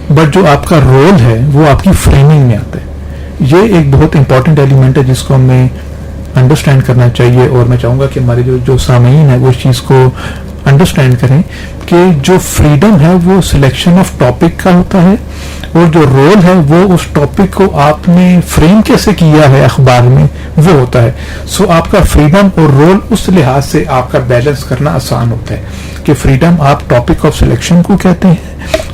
بٹ جو آپ کا رول ہے وہ آپ کی فریمنگ میں آتا ہے. یہ ایک بہت امپورٹنٹ ایلیمنٹ ہے جس کو ہمیں انڈرسٹینڈ کرنا چاہیے, اور میں چاہوں گا کہ ہمارے جو سامعین ہیں وہ اس چیز کو انڈرسٹینڈ کریں کہ جو فریڈم ہے وہ سلیکشن آف ٹاپک کا ہوتا ہے, اور جو رول ہے وہ اس ٹاپک کو آپ نے فریم کیسے کیا ہے اخبار میں وہ ہوتا ہے. سو آپ کا فریڈم اور رول اس لحاظ سے آپ کا بیلنس کرنا آسان ہوتا ہے کہ فریڈم آپ ٹاپک آف سلیکشن کو کہتے ہیں,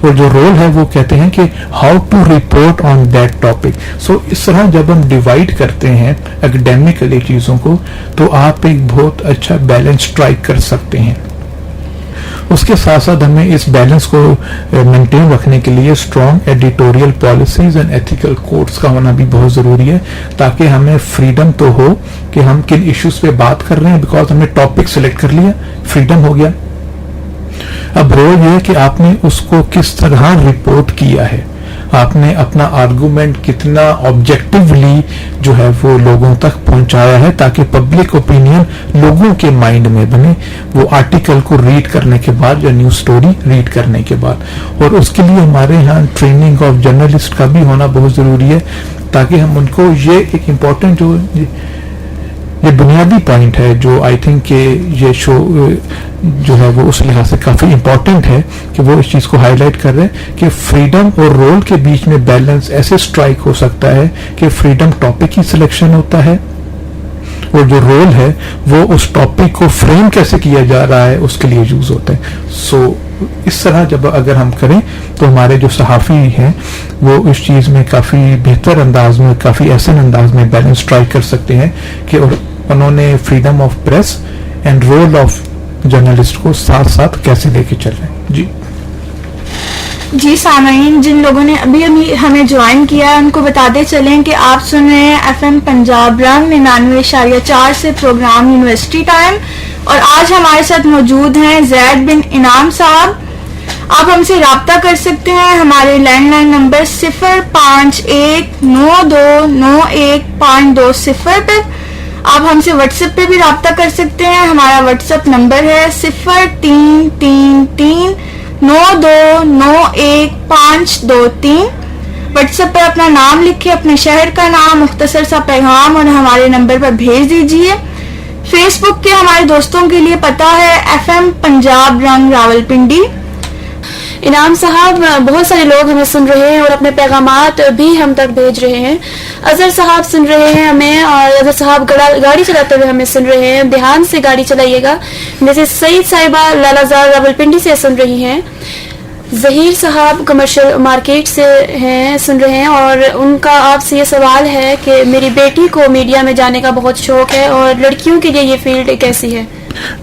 اور جو رول ہے وہ کہتے ہیں کہ how to report on that topic. So اس طرح جب ہم ڈیوائڈ کرتے ہیں اکیڈیمکلی چیزوں کو تو آپ ایک بہت اچھا بیلنس اسٹرائک کر سکتے ہیں. اس کے ساتھ ساتھ ہمیں اس بیلنس کو مینٹین رکھنے کے لیے strong editorial policies and ethical codes کا ہونا بھی بہت ضروری ہے, تاکہ ہمیں فریڈم تو ہو کہ ہم کن ایشوز پہ بات کر رہے ہیں, بیکاز ہم نے ٹاپک سلیکٹ کر لیا, فریڈم ہو گیا. اب رول یہ ہے کہ آپ نے اس کو کس طرح رپورٹ کیا ہے, آپ نے اپنا آرگومنٹ کتنا آبجیکٹیولی جو ہے وہ لوگوں تک پہنچایا ہے تاکہ پبلک اوپینین لوگوں کے مائنڈ میں بنے وہ آرٹیکل کو ریڈ کرنے کے بعد یا نیوز سٹوری ریڈ کرنے کے بعد. اور اس کے لیے ہمارے ہاں ٹریننگ آف جرنلسٹ کا بھی ہونا بہت ضروری ہے, تاکہ ہم ان کو یہ ایک امپورٹنٹ یہ بنیادی پوائنٹ ہے جو آئی تھنک کہ یہ شو جو ہے وہ اس لحاظ سے کافی امپورٹنٹ ہے کہ وہ اس چیز کو ہائی لائٹ کر رہے ہیں کہ فریڈم اور رول کے بیچ میں بیلنس ایسے اسٹرائک ہو سکتا ہے کہ فریڈم ٹاپک کی سلیکشن ہوتا ہے, اور جو رول ہے وہ اس ٹاپک کو فریم کیسے کیا جا رہا ہے اس کے لیے یوز ہوتا ہے. سو اس طرح جب اگر ہم کریں تو ہمارے جو صحافی ہیں وہ اس چیز میں کافی بہتر انداز میں, کافی احسن انداز میں بیلنس اسٹرائک کر سکتے ہیں کہ انہوں نے freedom of press and role of journalist کو ساتھ ساتھ کیسے لے کے چل رہے ہیں. جی سامعین, جن لوگوں نے ابھی ہمیں جوائن کیا ہے ان کو بتاتے چلیں کہ آپ سن رہے ہیں FM پنجاب رنگ 99.4 سے پروگرام یونیورسٹی ٹائم, اور آج ہمارے ساتھ موجود ہیں زید بن انعام صاحب. آپ ہم سے رابطہ کر سکتے ہیں ہمارے لینڈ لائن نمبر 05192915220 پر. آپ ہم سے واٹس ایپ پہ بھی رابطہ کر سکتے ہیں, ہمارا واٹس ایپ نمبر ہے 033392912523. واٹس ایپ پر اپنا نام لکھے, اپنے شہر کا نام, مختصر سا پیغام اور ہمارے نمبر پر بھیج دیجیے. فیس بک کے ہمارے دوستوں کے لیے پتہ ہے FM پنجاب رنگ راولپنڈی. انعام صاحب, بہت سارے لوگ ہمیں سن رہے ہیں اور اپنے پیغامات بھی ہم تک بھیج رہے ہیں. اظہر صاحب سن رہے ہیں ہمیں, اور اظہر صاحب گاڑی چلاتے ہوئے ہمیں سن رہے ہیں. دھیان سے گاڑی چلائیے گا. جیسے سعید صاحبہ لالا زار راولپنڈی سے سن رہی ہیں. ظہیر صاحب کمرشل مارکیٹ سے ہیں, سن رہے ہیں, اور ان کا آپ سے یہ سوال ہے کہ میری بیٹی کو میڈیا میں جانے کا بہت شوق ہے اور لڑکیوں کے لیے یہ فیلڈ کیسی ہے؟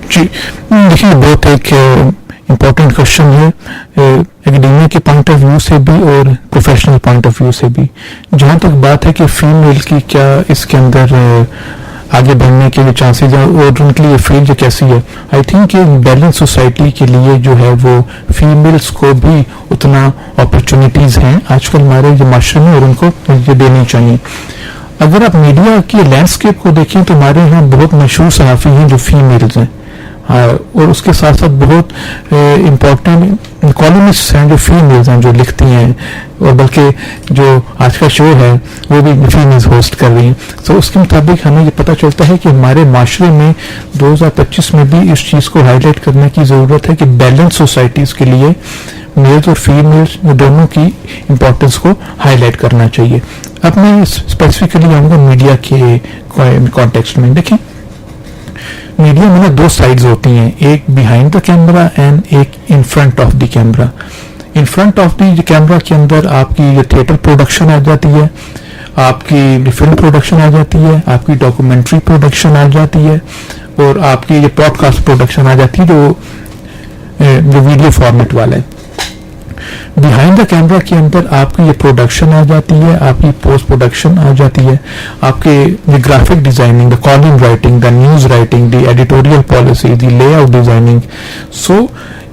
جی دیکھیے, بہت ایک امپورٹنٹ کوشچن ہے اکیڈیمیا کے پوائنٹ آف ویو سے بھی اور پروفیشنل پوائنٹ آف ویو سے بھی. جہاں تک بات ہے کہ فیمیل کی کیا اس کے اندر آگے بڑھنے کے جو چانسز ہیں اور ان کے لیے فیلڈ کیسی ہے. آئی تھنک کہ بیلنس سوسائٹی کے لیے جو ہے وہ فیمیلز کو بھی اتنا اپرچونیٹیز ہیں آج کل ہمارے جو معاشرے میں اور ان کو یہ دینی چاہیے. اگر آپ میڈیا کی لینڈسکیپ کو دیکھیں تو ہمارے یہاں بہت مشہور صحافی ہیں جو فیمیلز ہیں, اور اس کے ساتھ ساتھ بہت امپورٹنٹ کالمسٹ ہیں جو فیمیلز ہیں جو لکھتی ہیں, اور بلکہ جو آج کا شو ہے وہ بھی فیمیلز ہوسٹ کر رہی ہیں. تو اس کے مطابق ہمیں یہ پتہ چلتا ہے کہ ہمارے معاشرے میں 2025 میں بھی اس چیز کو ہائی لائٹ کرنے کی ضرورت ہے کہ بیلنس سوسائٹیز کے لیے میلز اور فیمیلز دونوں کی امپورٹنس کو ہائی لائٹ کرنا چاہیے. اب میں اسپیسیفکلی آؤں گا میڈیا کے کانٹیکسٹ میں. دیکھیں میڈیا میں نا دو سائڈز ہوتی ہیں, ایک بیہائنڈ دا کیمرا اینڈ ایک in front of the camera. In front of the camera کے اندر آپ کی یہ تھیٹر پروڈکشن آ جاتی ہے, آپ کی فلم پروڈکشن آ جاتی ہے, آپ کی ڈاکومنٹری پروڈکشن آ جاتی ہے, اور آپ کی یہ پوڈ کاسٹ پروڈکشن آ جاتی ہے جو ویڈیو فارمیٹ والا ہے. بیہائنڈ دا کیمرا کے اندر آپ کی یہ پروڈکشن آ جاتی ہے, آپ کی پوسٹ پروڈکشن آ جاتی ہے, آپ کے graphic designing, the column writing, the news writing, the editorial policy, the lay out designing. سو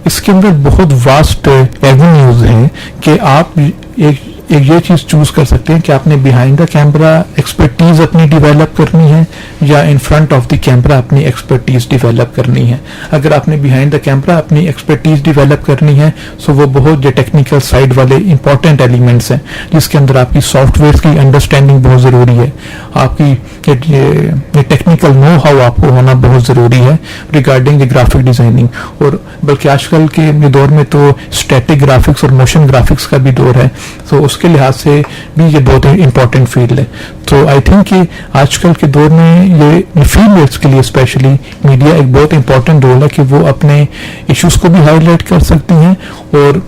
اس کے اندر بہت واسٹ ایونیوز ہیں کہ آپ ایک یہ چیز چوز کر سکتے ہیں کہ آپ نے بیہائنڈ دا کیمرا ایکسپرٹیز اپنی ڈیولپ کرنی ہے یا in front of the camera اپنی ایکسپرٹیز ڈیولپ کرنی ہے. اگر آپ نے بیہائنڈ دا کیمرا اپنی ایکسپرٹیز ڈیولپ کرنی ہے سو وہ بہت جو ٹیکنیکل سائڈ والے امپورٹنٹ ایلیمنٹس ہیں جس کے اندر آپ کی سافٹ ویئر کی انڈرسٹینڈنگ بہت ضروری ہے, آپ کی ٹیکنیکل نو ہاؤ آپ کو ہونا بہت ضروری ہے ریگارڈنگ دی گرافک ڈیزائننگ. اور بلکہ آج کل کے دور میں تو اسٹیٹک گرافکس اور موشن گرافکس کا بھی دور ہے, تو اس کے لحاظ سے بھی یہ بہت امپورٹنٹ فیلڈ ہے. تو آئی تھنک کہ آج کل کے دور میں یہ فیمیلز کے لیے اسپیشلی میڈیا ایک بہت امپورٹنٹ رول ہے کہ وہ اپنے ایشوز کو بھی ہائی لائٹ کر سکتی ہیں اور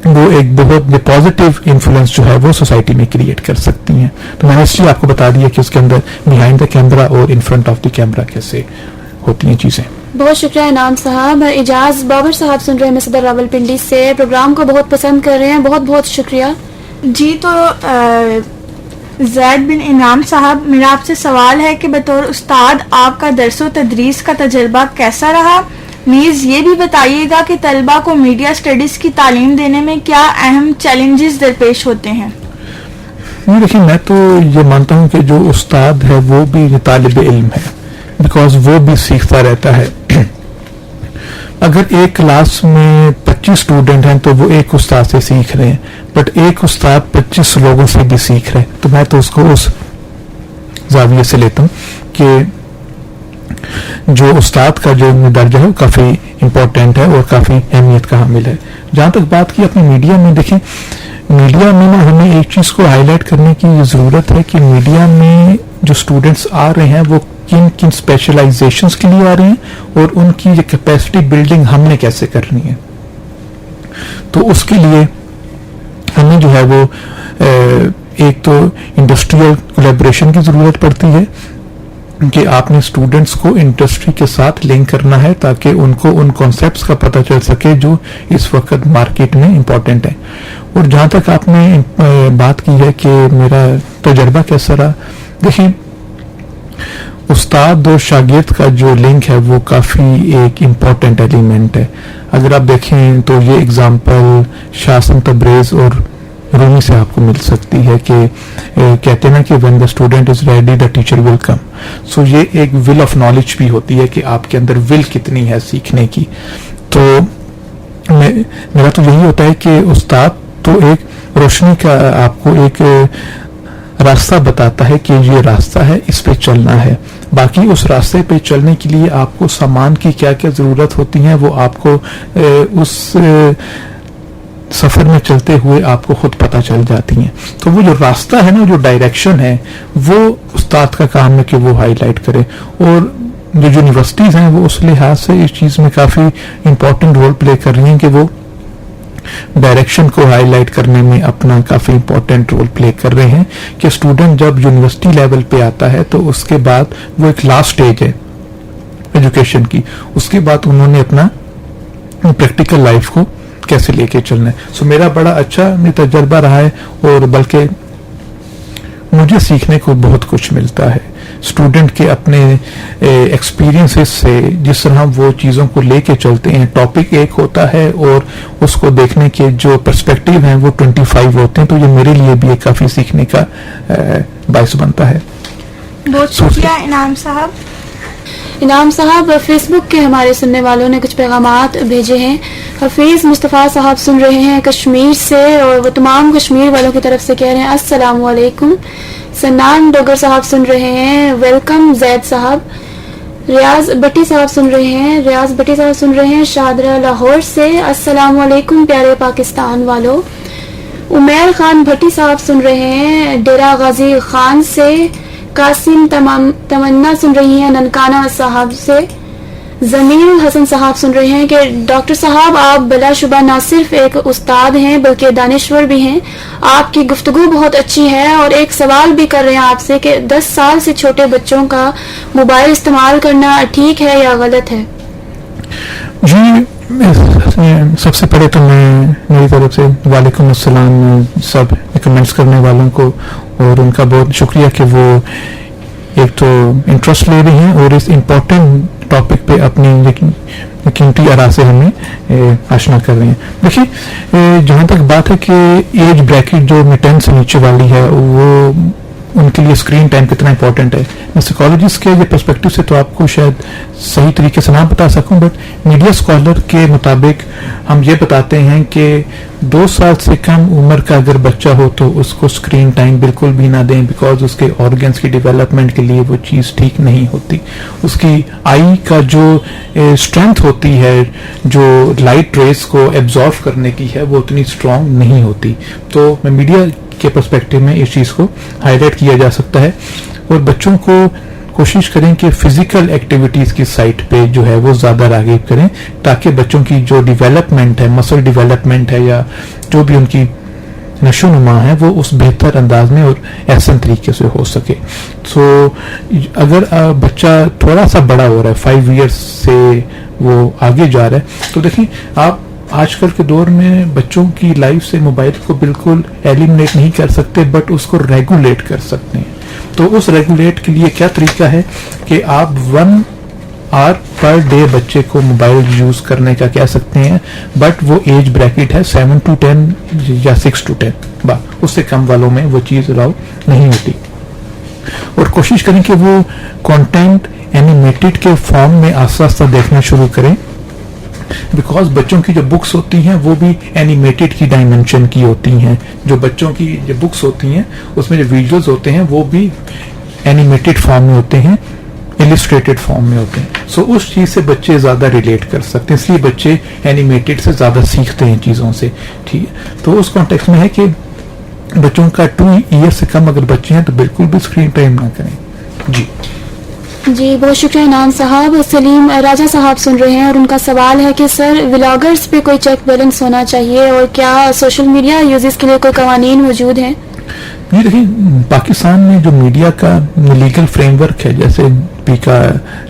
وہ ایک بہت پازیٹیو انفلوئنس جو ہے وہ سوسائٹی میں کریٹ کر سکتی ہیں. تو میں نے اس لیے آپ کو بتا دیا کہ اس کے اندر بیہائنڈ دا کیمرا اور in front of the camera کیسے ہوتی ہیں چیزیں. بہت شکریہ انعام صاحب. اجاز بابر صاحب سن رہے ہیں صدر راولپنڈی سے, پروگرام کو بہت پسند کر رہے ہیں, بہت بہت شکریہ. جی تو زید بن انعام صاحب, میرا آپ سے سوال ہے کہ بطور استاد آپ کا درس و تدریس کا تجربہ کیسا رہا؟ نیز یہ بھی بتائیے گا کہ طلبہ کو میڈیا اسٹڈیز کی تعلیم دینے میں کیا اہم چیلنجز درپیش ہوتے ہیں؟ دیکھیں میں تو یہ مانتا ہوں کہ جو استاد ہے وہ بھی طالب علم ہے, بیکاز وہ بھی سیکھتا رہتا ہے. اگر ایک کلاس میں 25 اسٹوڈنٹ ہیں تو وہ ایک استاد سے سیکھ رہے ہیں, بٹ ایک استاد 25 لوگوں سے بھی سیکھ رہے ہیں. تو میں تو اس کو اس زاویے سے لیتا ہوں کہ جو استاد کا جو درجہ ہے وہ کافی امپورٹنٹ ہے اور کافی اہمیت کا حامل ہے. جہاں تک بات کی اپنے میڈیا میں, دیکھیں میڈیا میں نا ہمیں ایک چیز کو ہائی لائٹ کرنے کی ضرورت ہے کہ میڈیا میں جو اسٹوڈنٹس آ رہے ہیں وہ کن کن اسپیشلائزیشنس کے لیے آ رہے ہیں اور ان کی یہ کیپیسٹی بلڈنگ ہم نے کیسے کرنی ہے. تو اس کے لیے ہمیں جو ہے وہ ایک تو انڈسٹریل کولیبریشن کی ضرورت پڑتی ہے کہ آپ نے اسٹوڈنٹس کو انڈسٹری کے ساتھ لنک کرنا ہے تاکہ ان کو ان کانسیپٹس کا پتہ چل سکے جو اس وقت مارکیٹ میں امپورٹنٹ ہے. اور جہاں تک آپ نے بات کی ہے کہ میرا تجربہ کیسا رہا, دیکھیں استاد اور شاگرد کا جو لنک ہے وہ کافی ایک امپورٹنٹ ایلیمنٹ ہے. اگر آپ دیکھیں تو یہ اگزامپل شاہ حسن تبریز اور رومی سے آپ کو مل سکتی ہے کہ کہتے ہیں نا کہ when the student is ready the teacher will come. سو یہ ایک ول آف نالج بھی ہوتی ہے کہ آپ کے اندر ول کتنی ہے سیکھنے کی. تو میرا تو یہی ہوتا ہے کہ استاد تو ایک روشنی کا آپ کو ایک راستہ بتاتا ہے کہ یہ راستہ ہے, اس پہ چلنا ہے. باقی اس راستے پہ چلنے کے لیے آپ کو سامان کی کیا کیا ضرورت ہوتی ہیں وہ آپ کو اس سفر میں چلتے ہوئے آپ کو خود پتہ چل جاتی ہیں. تو وہ جو راستہ ہے نا, جو ڈائریکشن ہے, وہ استاد کا کام ہے کہ وہ ہائی لائٹ کرے. اور جو یونیورسٹیز ہیں وہ اس لحاظ سے اس چیز میں کافی امپورٹنٹ رول پلے کر رہی ہیں کہ وہ ڈائریکشن کو ہائی لائٹ کرنے میں اپنا کافی امپورٹنٹ رول پلے کر رہے ہیں کہ اسٹوڈنٹ جب یونیورسٹی لیول پہ آتا ہے تو اس کے بعد وہ ایک لاسٹ اسٹیج ہے ایجوکیشن کی, اس کے بعد انہوں نے اپنا پریکٹیکل لائف کو کیسے لے کے چلنا ہے. سو میرا بڑا اچھا تجربہ رہا ہے, اور بلکہ مجھے سیکھنے کو بہت کچھ ملتا ہے اسٹوڈنٹ کے اپنے ایکسپیرینسز سے. جس طرح وہ چیزوں کو لے کے چلتے ہیں, ٹاپک ایک ہوتا ہے اور اس کو دیکھنے کے جو پرسپیکٹیو ہیں وہ 25 ہوتے ہیں, تو یہ میرے لیے بھی ایک کافی سیکھنے کا باعث بنتا ہے. بہت شکریہ انعام صاحب. انعام صاحب, فیس بک کے ہمارے سننے والوں نے کچھ پیغامات بھیجے ہیں. حفیظ مصطفیٰ صاحب سن رہے ہیں کشمیر سے, اور وہ تمام کشمیر والوں کی طرف سے کہہ رہے ہیں السلام علیکم. سنان ڈوگر صاحب سن رہے ہیں ویلکم. زید صاحب, ریاض بٹی صاحب سن رہے ہیں شادرہ لاہور سے السلام علیکم پیارے پاکستان والوں. عمیر خان بھٹی صاحب سن رہے ہیں ڈیرہ غازی خان سے. قاسم تمنا سن رہی ہیں ننکانہ صاحب سے. زمین حسن صاحب سن رہے ہیں کہ ڈاکٹر صاحب آپ بلا شبہ نہ صرف ایک استاد ہیں بلکہ دانشور بھی ہیں. آپ کی گفتگو بہت اچھی ہے, اور ایک سوال بھی کر رہے ہیں آپ سے کہ 10 سال سے چھوٹے بچوں کا موبائل استعمال کرنا ٹھیک ہے یا غلط ہے؟ جی, سب سے پہلے تو میں میری طرف سے وعلیکم السلام سب کمنٹس کرنے والوں کو, اور ان کا بہت شکریہ کہ وہ ایک تو انٹرسٹ لے رہے ہیں اور اس امپورٹنٹ ٹاپک پہ اپنی قیمتی آراء سے ہمیں آشنا کر رہے ہیں. دیکھیے, جہاں تک بات ہے کہ ایج بریکٹ جو 10 سے نیچے والی ہے وہ ان کے لیے اسکرین ٹائم کتنا امپورٹنٹ ہے, میں سائیکالوجسٹ کے پرسپیکٹو سے تو آپ کو شاید صحیح طریقے سے نہ بتا سکوں, بٹ میڈیا اسکالر کے مطابق ہم یہ بتاتے ہیں کہ 2 سال سے کم عمر کا اگر بچہ ہو تو اس کو اسکرین ٹائم بالکل بھی نہ دیں, بیکاز اس کے آرگنس کی ڈیولپمنٹ کے لیے وہ چیز ٹھیک نہیں ہوتی. اس کی آئی کا جو اسٹرینتھ ہوتی ہے, جو لائٹ ریز کو ایبزارو کرنے کی ہے, وہ اتنی اسٹرانگ نہیں ہوتی. تو میں میڈیا کے پرسپیکٹو میں اس چیز کو ہائی لائٹ کیا جا سکتا ہے, اور بچوں کو کوشش کریں کہ فزیکل ایکٹیویٹیز کی سائٹ پہ جو ہے وہ زیادہ راغب کریں, تاکہ بچوں کی جو ڈیولپمنٹ ہے, مسل ڈیولپمنٹ ہے, یا جو بھی ان کی نشو نما ہے, وہ اس بہتر انداز میں اور احسن طریقے سے ہو سکے. سو اگر بچہ تھوڑا سا بڑا ہو رہا ہے, 5 ایئرس سے وہ آگے جا رہا ہے, تو دیکھیں آپ آج کل کے دور میں بچوں کی لائف سے موبائل کو بالکل ایلیمنیٹ نہیں کر سکتے, بٹ اس کو ریگولیٹ کر سکتے ہیں. تو اس ریگولیٹ کے لیے کیا طریقہ ہے کہ آپ 1 آور پر ڈے بچے کو موبائل یوز کرنے کا کہہ سکتے ہیں, بٹ وہ ایج بریکٹ ہے 7 to 10 یا 6 to 10, اس سے کم والوں میں وہ چیز الاؤ نہیں ہوتی. اور کوشش کریں کہ وہ کانٹینٹ اینیمیٹڈ کے فارم میں آہستہ آہستہ دیکھنا شروع کریں, بیکاز بچوں کی جو بکس ہوتی ہیں وہ بھی اینیمیٹڈ کی ڈائمینشن کی ہوتی ہیں. جو بچوں کی جو بکس ہوتی ہیں اس میں جو ویژولز ہوتے ہیں وہ بھی اینیمیٹڈ فارم میں ہوتے ہیں, السٹریٹڈ فارم میں ہوتے ہیں. سو اس چیز سے بچے زیادہ ریلیٹ کر سکتے ہیں, اس لیے بچے اینیمیٹڈ سے زیادہ سیکھتے ہیں چیزوں سے. ٹھیک ہے, تو اس کانٹیکس میں ہے کہ بچوں کا 2 ایئر سے کم اگر بچے ہیں تو بالکل بھی اسکرین ٹائم نہ کریں. جی بہت شکریہ انعام صاحب. سلیم راجہ صاحب سن رہے ہیں, اور ان کا سوال ہے کہ سر ولاگرز پہ کوئی چیک بیلنس ہونا چاہیے, اور کیا سوشل میڈیا یوزرز کے لیے کوئی قوانین موجود ہیں؟ جی دیکھیں, پاکستان میں جو میڈیا کا لیگل فریم ورک ہے, جیسے پی کا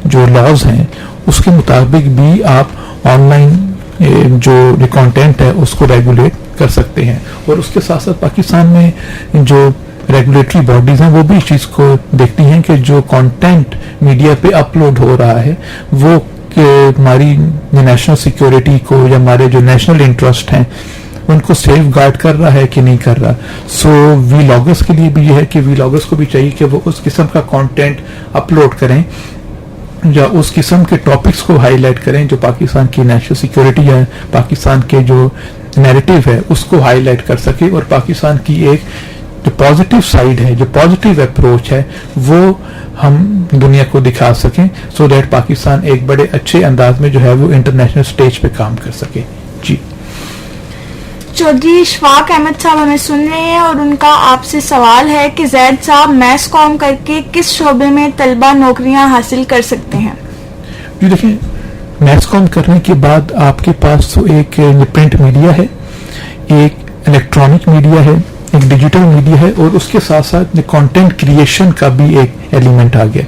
جو لاز ہیں, اس کے مطابق بھی آپ آن لائن جو کانٹینٹ ہے اس کو ریگولیٹ کر سکتے ہیں. اور اس کے ساتھ ساتھ پاکستان میں جو ریگولیٹری باڈیز ہیں وہ بھی اس چیز کو دیکھتی ہیں کہ جو کانٹینٹ میڈیا پہ اپلوڈ ہو رہا ہے وہ ہماری نیشنل سیکیورٹی کو یا ہمارے جو نیشنل انٹرسٹ ہیں ان کو سیف گارڈ کر رہا ہے کہ نہیں کر رہا. سو وی لاگرز کے لیے بھی یہ ہے کہ وی لاگرز کو بھی چاہیے کہ وہ اس قسم کا کانٹینٹ اپلوڈ کریں یا اس قسم کے ٹاپکس کو ہائی لائٹ کریں جو پاکستان کی نیشنل سیکیورٹی ہے, پاکستان کے جو نیریٹو ہے اس کو ہائی لائٹ کر سکے, اور پاکستان کی ایک جو پازیٹیو سائڈ ہے, جو پازیٹیو اپروچ ہے, وہ ہم دنیا کو دکھا سکیں, سو دیٹ پاکستان ایک بڑے اچھے انداز میں جو ہے وہ انٹرنیشنل سٹیج پہ کام کر سکے. جی چودھری اشفاق احمد صاحب ہمیں سن رہے ہیں, اور ان کا آپ سے سوال ہے کہ زید صاحب میس کام کر کے کس شعبے میں طلبہ نوکریاں حاصل کر سکتے ہیں؟ جی دیکھیں, میس کام کرنے کے بعد آپ کے پاس تو ایک پرنٹ میڈیا ہے, ایک الیکٹرانک میڈیا ہے, ایک ڈیجیٹل میڈیا ہے, اور اس کے ساتھ ساتھ کانٹینٹ کریشن کا بھی ایک ایلیمنٹ آ گیا.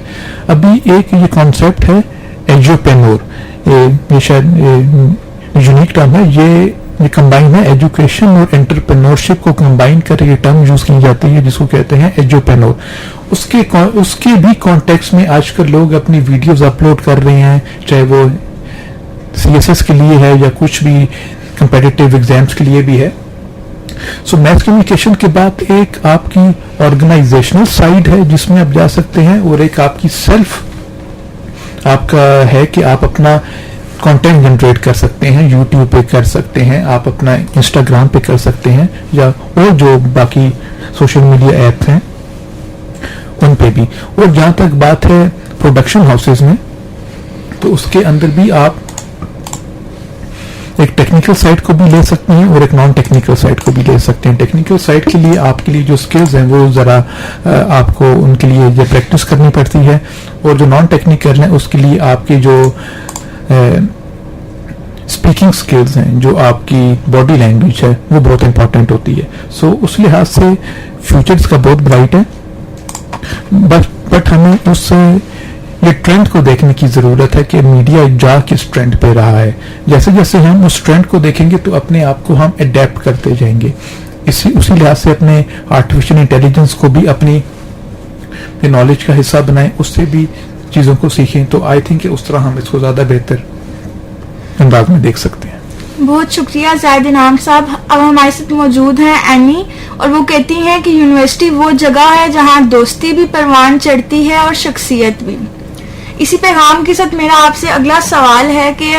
ابھی ایک یہ کانسیپٹ ہے ایجوپینور, یہ شاید یونیک ٹرم ہے, یہ یہ کمبائن ہے, ایجوکیشن اور انٹرپرینورشپ کو کمبائن کر یہ ٹرم یوز کی جاتی ہے جس کو کہتے ہیں ایجوپینور. اس کے بھی کانٹیکس میں آج کل لوگ اپنی ویڈیوز اپلوڈ کر رہے ہیں, چاہے وہ CSS کے لیے ہے یا کچھ بھی کمپیٹیٹیو ایگزامس کے لیے بھی ہے. سو میس کمیونیکیشن کے بعد ایک آپ کی آرگنائزیشنل سائڈ ہے جس میں آپ جا سکتے ہیں, اور ایک آپ کی سیلف آپ کا ہے کہ آپ اپنا کانٹینٹ جنریٹ کر سکتے ہیں, یوٹیوب پہ کر سکتے ہیں, آپ اپنا انسٹاگرام پہ کر سکتے ہیں, یا اور جو باقی سوشل میڈیا ایپس ہیں ان پہ بھی. اور جہاں تک بات ہے پروڈکشن ہاؤسز میں, تو اس کے اندر بھی آپ ایک ٹیکنیکل سائٹ کو بھی لے سکتے ہیں اور ایک نان ٹیکنیکل سائٹ کو بھی لے سکتے ہیں. ٹیکنیکل سائٹ کے لیے آپ کے لیے جو سکلز ہیں وہ ذرا آپ کو ان کے لیے جو پریکٹس کرنی پڑتی ہے, اور جو نان ٹیکنیکل ہیں اس کے لیے آپ کے جو اسپیکنگ سکلز ہیں, جو آپ کی باڈی لینگویج ہے وہ بہت امپورٹنٹ ہوتی ہے. سو اس لحاظ سے فیوچر اس کا بہت برائٹ ہے, بٹ ہمیں اس یہ ٹرینڈ کو دیکھنے کی ضرورت ہے کہ میڈیا جا کس ٹرینڈ پہ رہا ہے. جیسے جیسے ہم اس ٹرینڈ کو دیکھیں گے تو اپنے آپ کو ہم اڈیپٹ کرتے جائیں گے. اسی لحاظ سے اپنے آرٹیفیشل انٹیلیجنس کو بھی اپنی نالج کا حصہ بنائیں, اس سے بھی چیزوں کو سیکھیں. تو آئی تھنک کہ اس طرح ہم اس کو زیادہ بہتر انداز میں دیکھ سکتے ہیں. بہت شکریہ زاہد انعام صاحب. اب ہمارے ساتھ موجود ہیں اینی, اور وہ کہتی ہیں کہ یونیورسٹی وہ جگہ ہے جہاں دوستی بھی پروان چڑھتی ہے اور شخصیت بھی. اسی پیغام کے ساتھ میرا آپ سے اگلا سوال ہے کہ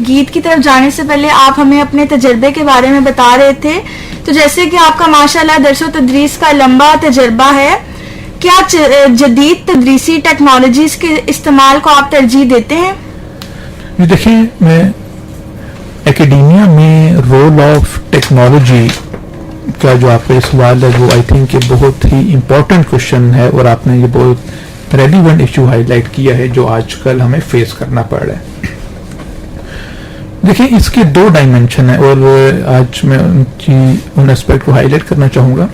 گیت کی طرف جانے سے پہلے آپ ہمیں اپنے تجربے کے بارے میں بتا رہے تھے. تو جیسے کہ آپ کا ماشاءاللہ درس و تدریس کا لمبا تجربہ ہے, کیا جدید تدریسی ٹیکنالوجیز کے استعمال کو آپ ترجیح دیتے ہیں؟ دیکھیں, میں اکیڈیمیا میں رول آف ٹیکنالوجی کا جو آپ کا سوال ہے وہ آئی تھنک کہ بہت ہی امپورٹنٹ کوشچن ہے, اور آپ نے یہ بہت ریلیونٹ ایشو ہائی لائٹ کیا ہے جو آج کل ہمیں فیس کرنا پڑ رہا ہے. دیکھیں, اس کے 2 ڈائمینشن ہیں, اور آج میں ان اسپیکٹ کو ہائی لائٹ کرنا چاہوں گا.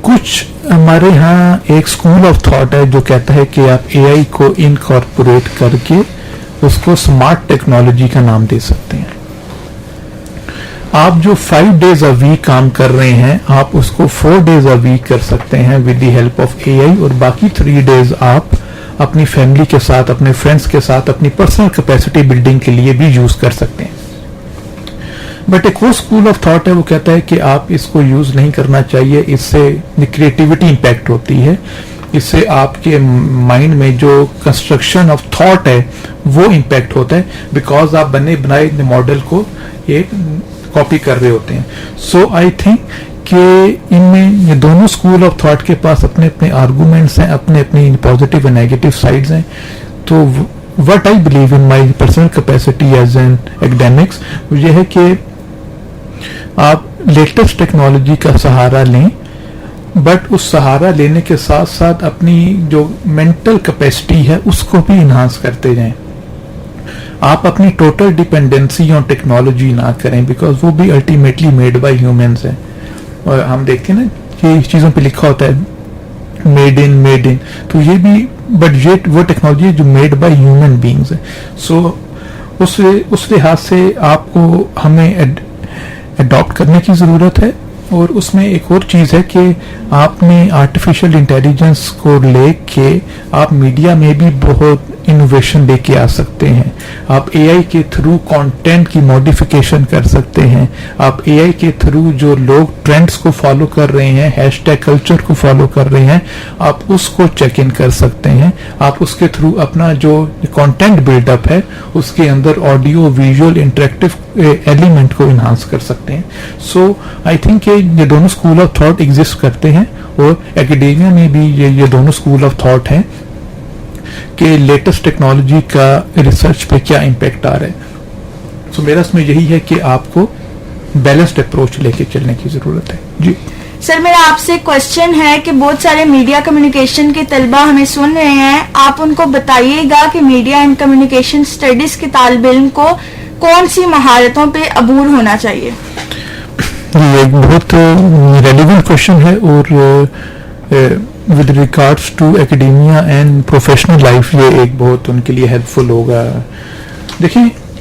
کچھ ہمارے ہاں ایک اسکول آف تھاٹ ہے جو کہتا ہے کہ آپ اے آئی کو انکارپوریٹ کر کے اس کو اسمارٹ ٹیکنالوجی کا نام دے سکتے ہیں. آپ جو 5 days a week کام کر رہے ہیں آپ اس کو 4 days a week کر سکتے ہیں ود دی ہیلپ آف اے آئی, اور باقی 3 days آپ اپنی فیملی کے ساتھ, اپنے فرینڈس کے ساتھ, اپنی پرسنل کیپیسٹی بلڈنگ کے لیے بھی یوز کر سکتے ہیں. بٹ ایک اور اسکول آف تھاٹ ہے وہ کہتا ہے کہ آپ اس کو یوز نہیں کرنا چاہیے, اس سے کریٹیوٹی امپیکٹ ہوتی ہے, اس سے آپ کے مائنڈ میں جو کنسٹرکشن آف تھاٹ ہے وہ امپیکٹ ہوتا ہے, بیکاز آپ بنے بنائے ماڈل کو ایک کاپی کر رہے ہوتے ہیں. سو آئی تھنک کہ ان میں یہ دونوں اسکول آف تھاٹ کے پاس اپنے اپنے آرگومنٹس ہیں, اپنے اپنی پازیٹیو اور نیگیٹو سائڈز ہیں. تو what I believe in my personal capacity as an academics یہ ہے کہ آپ لیٹسٹ ٹیکنالوجی کا سہارا لیں, بٹ اس سہارا لینے کے ساتھ ساتھ اپنی جو مینٹل کیپیسٹی ہے اس کو بھی انہانس کرتے جائیں. آپ اپنی ٹوٹل ڈیپینڈنسی آن ٹیکنالوجی نہ کریں, بیکاز وہ بھی الٹیمیٹلی میڈ بائی ہیومنس ہیں. اور ہم دیکھتے ہیں نا کہ چیزوں پہ لکھا ہوتا ہے میڈ ان, تو یہ بھی بٹ یہ وہ ٹیکنالوجی ہے جو میڈ بائی ہیومن بینگز ہے. سو اس لحاظ سے آپ کو ہمیں اڈاپٹ کرنے کی ضرورت ہے. اور اس میں ایک اور چیز ہے کہ آپ نے آرٹیفیشل انٹیلیجنس کو لے کے آپ میڈیا میں بھی بہت انوویشن لے کے آ سکتے ہیں. آپ اے آئی کے تھرو کانٹینٹ کی ماڈیفیکیشن کر سکتے ہیں. آپ اے آئی کے تھرو جو لوگ ٹرینڈز کو فالو کر رہے ہیں, ہیش ٹیگ کلچر کو فالو کر رہے ہیں, آپ اس کو چیک ان کر سکتے ہیں. آپ اس کے تھرو اپنا جو کانٹینٹ بلڈ اپ ہے اس کے اندر آڈیو ویژول انٹریکٹیو ایلیمنٹ کو انہانس کر سکتے ہیں. سو آئی تھنک کہ یہ دونوں اسکول آف تھاٹ ایگزسٹ کرتے ہیں, اور اکیڈیمیا میں بھی یہ دونوں اسکول آف تھاٹ ہیں کہ لیٹسٹ ٹیکنالوجی کا ریسرچ پہ کیا امپیکٹ آ رہا ہے. سو میرا اس میں یہی ہے کہ آپ کو بیلنسڈ اپروچ لے کے چلنے کی ضرورت ہے. جی سر, میرا آپ سے کوشچن ہے کہ بہت سارے میڈیا کمیونیکیشن کے طلبہ ہمیں سن رہے ہیں, آپ ان کو بتائیے گا کہ میڈیا اینڈ کمیونیکیشن اسٹڈیز کے طالب علم کو کون سی مہارتوں پہ عبور ہونا چاہیے؟ یہ ایک بہت ریلیونٹ کوشچن ہے, اور with regards to academia and professional life یہ ایک بہت ان کے لیے ہیلپ فل ہوگا. دیکھیں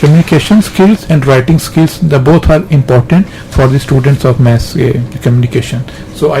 communication skills and writing skills, the both are important for the students of mass communication. So I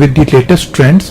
with the latest trends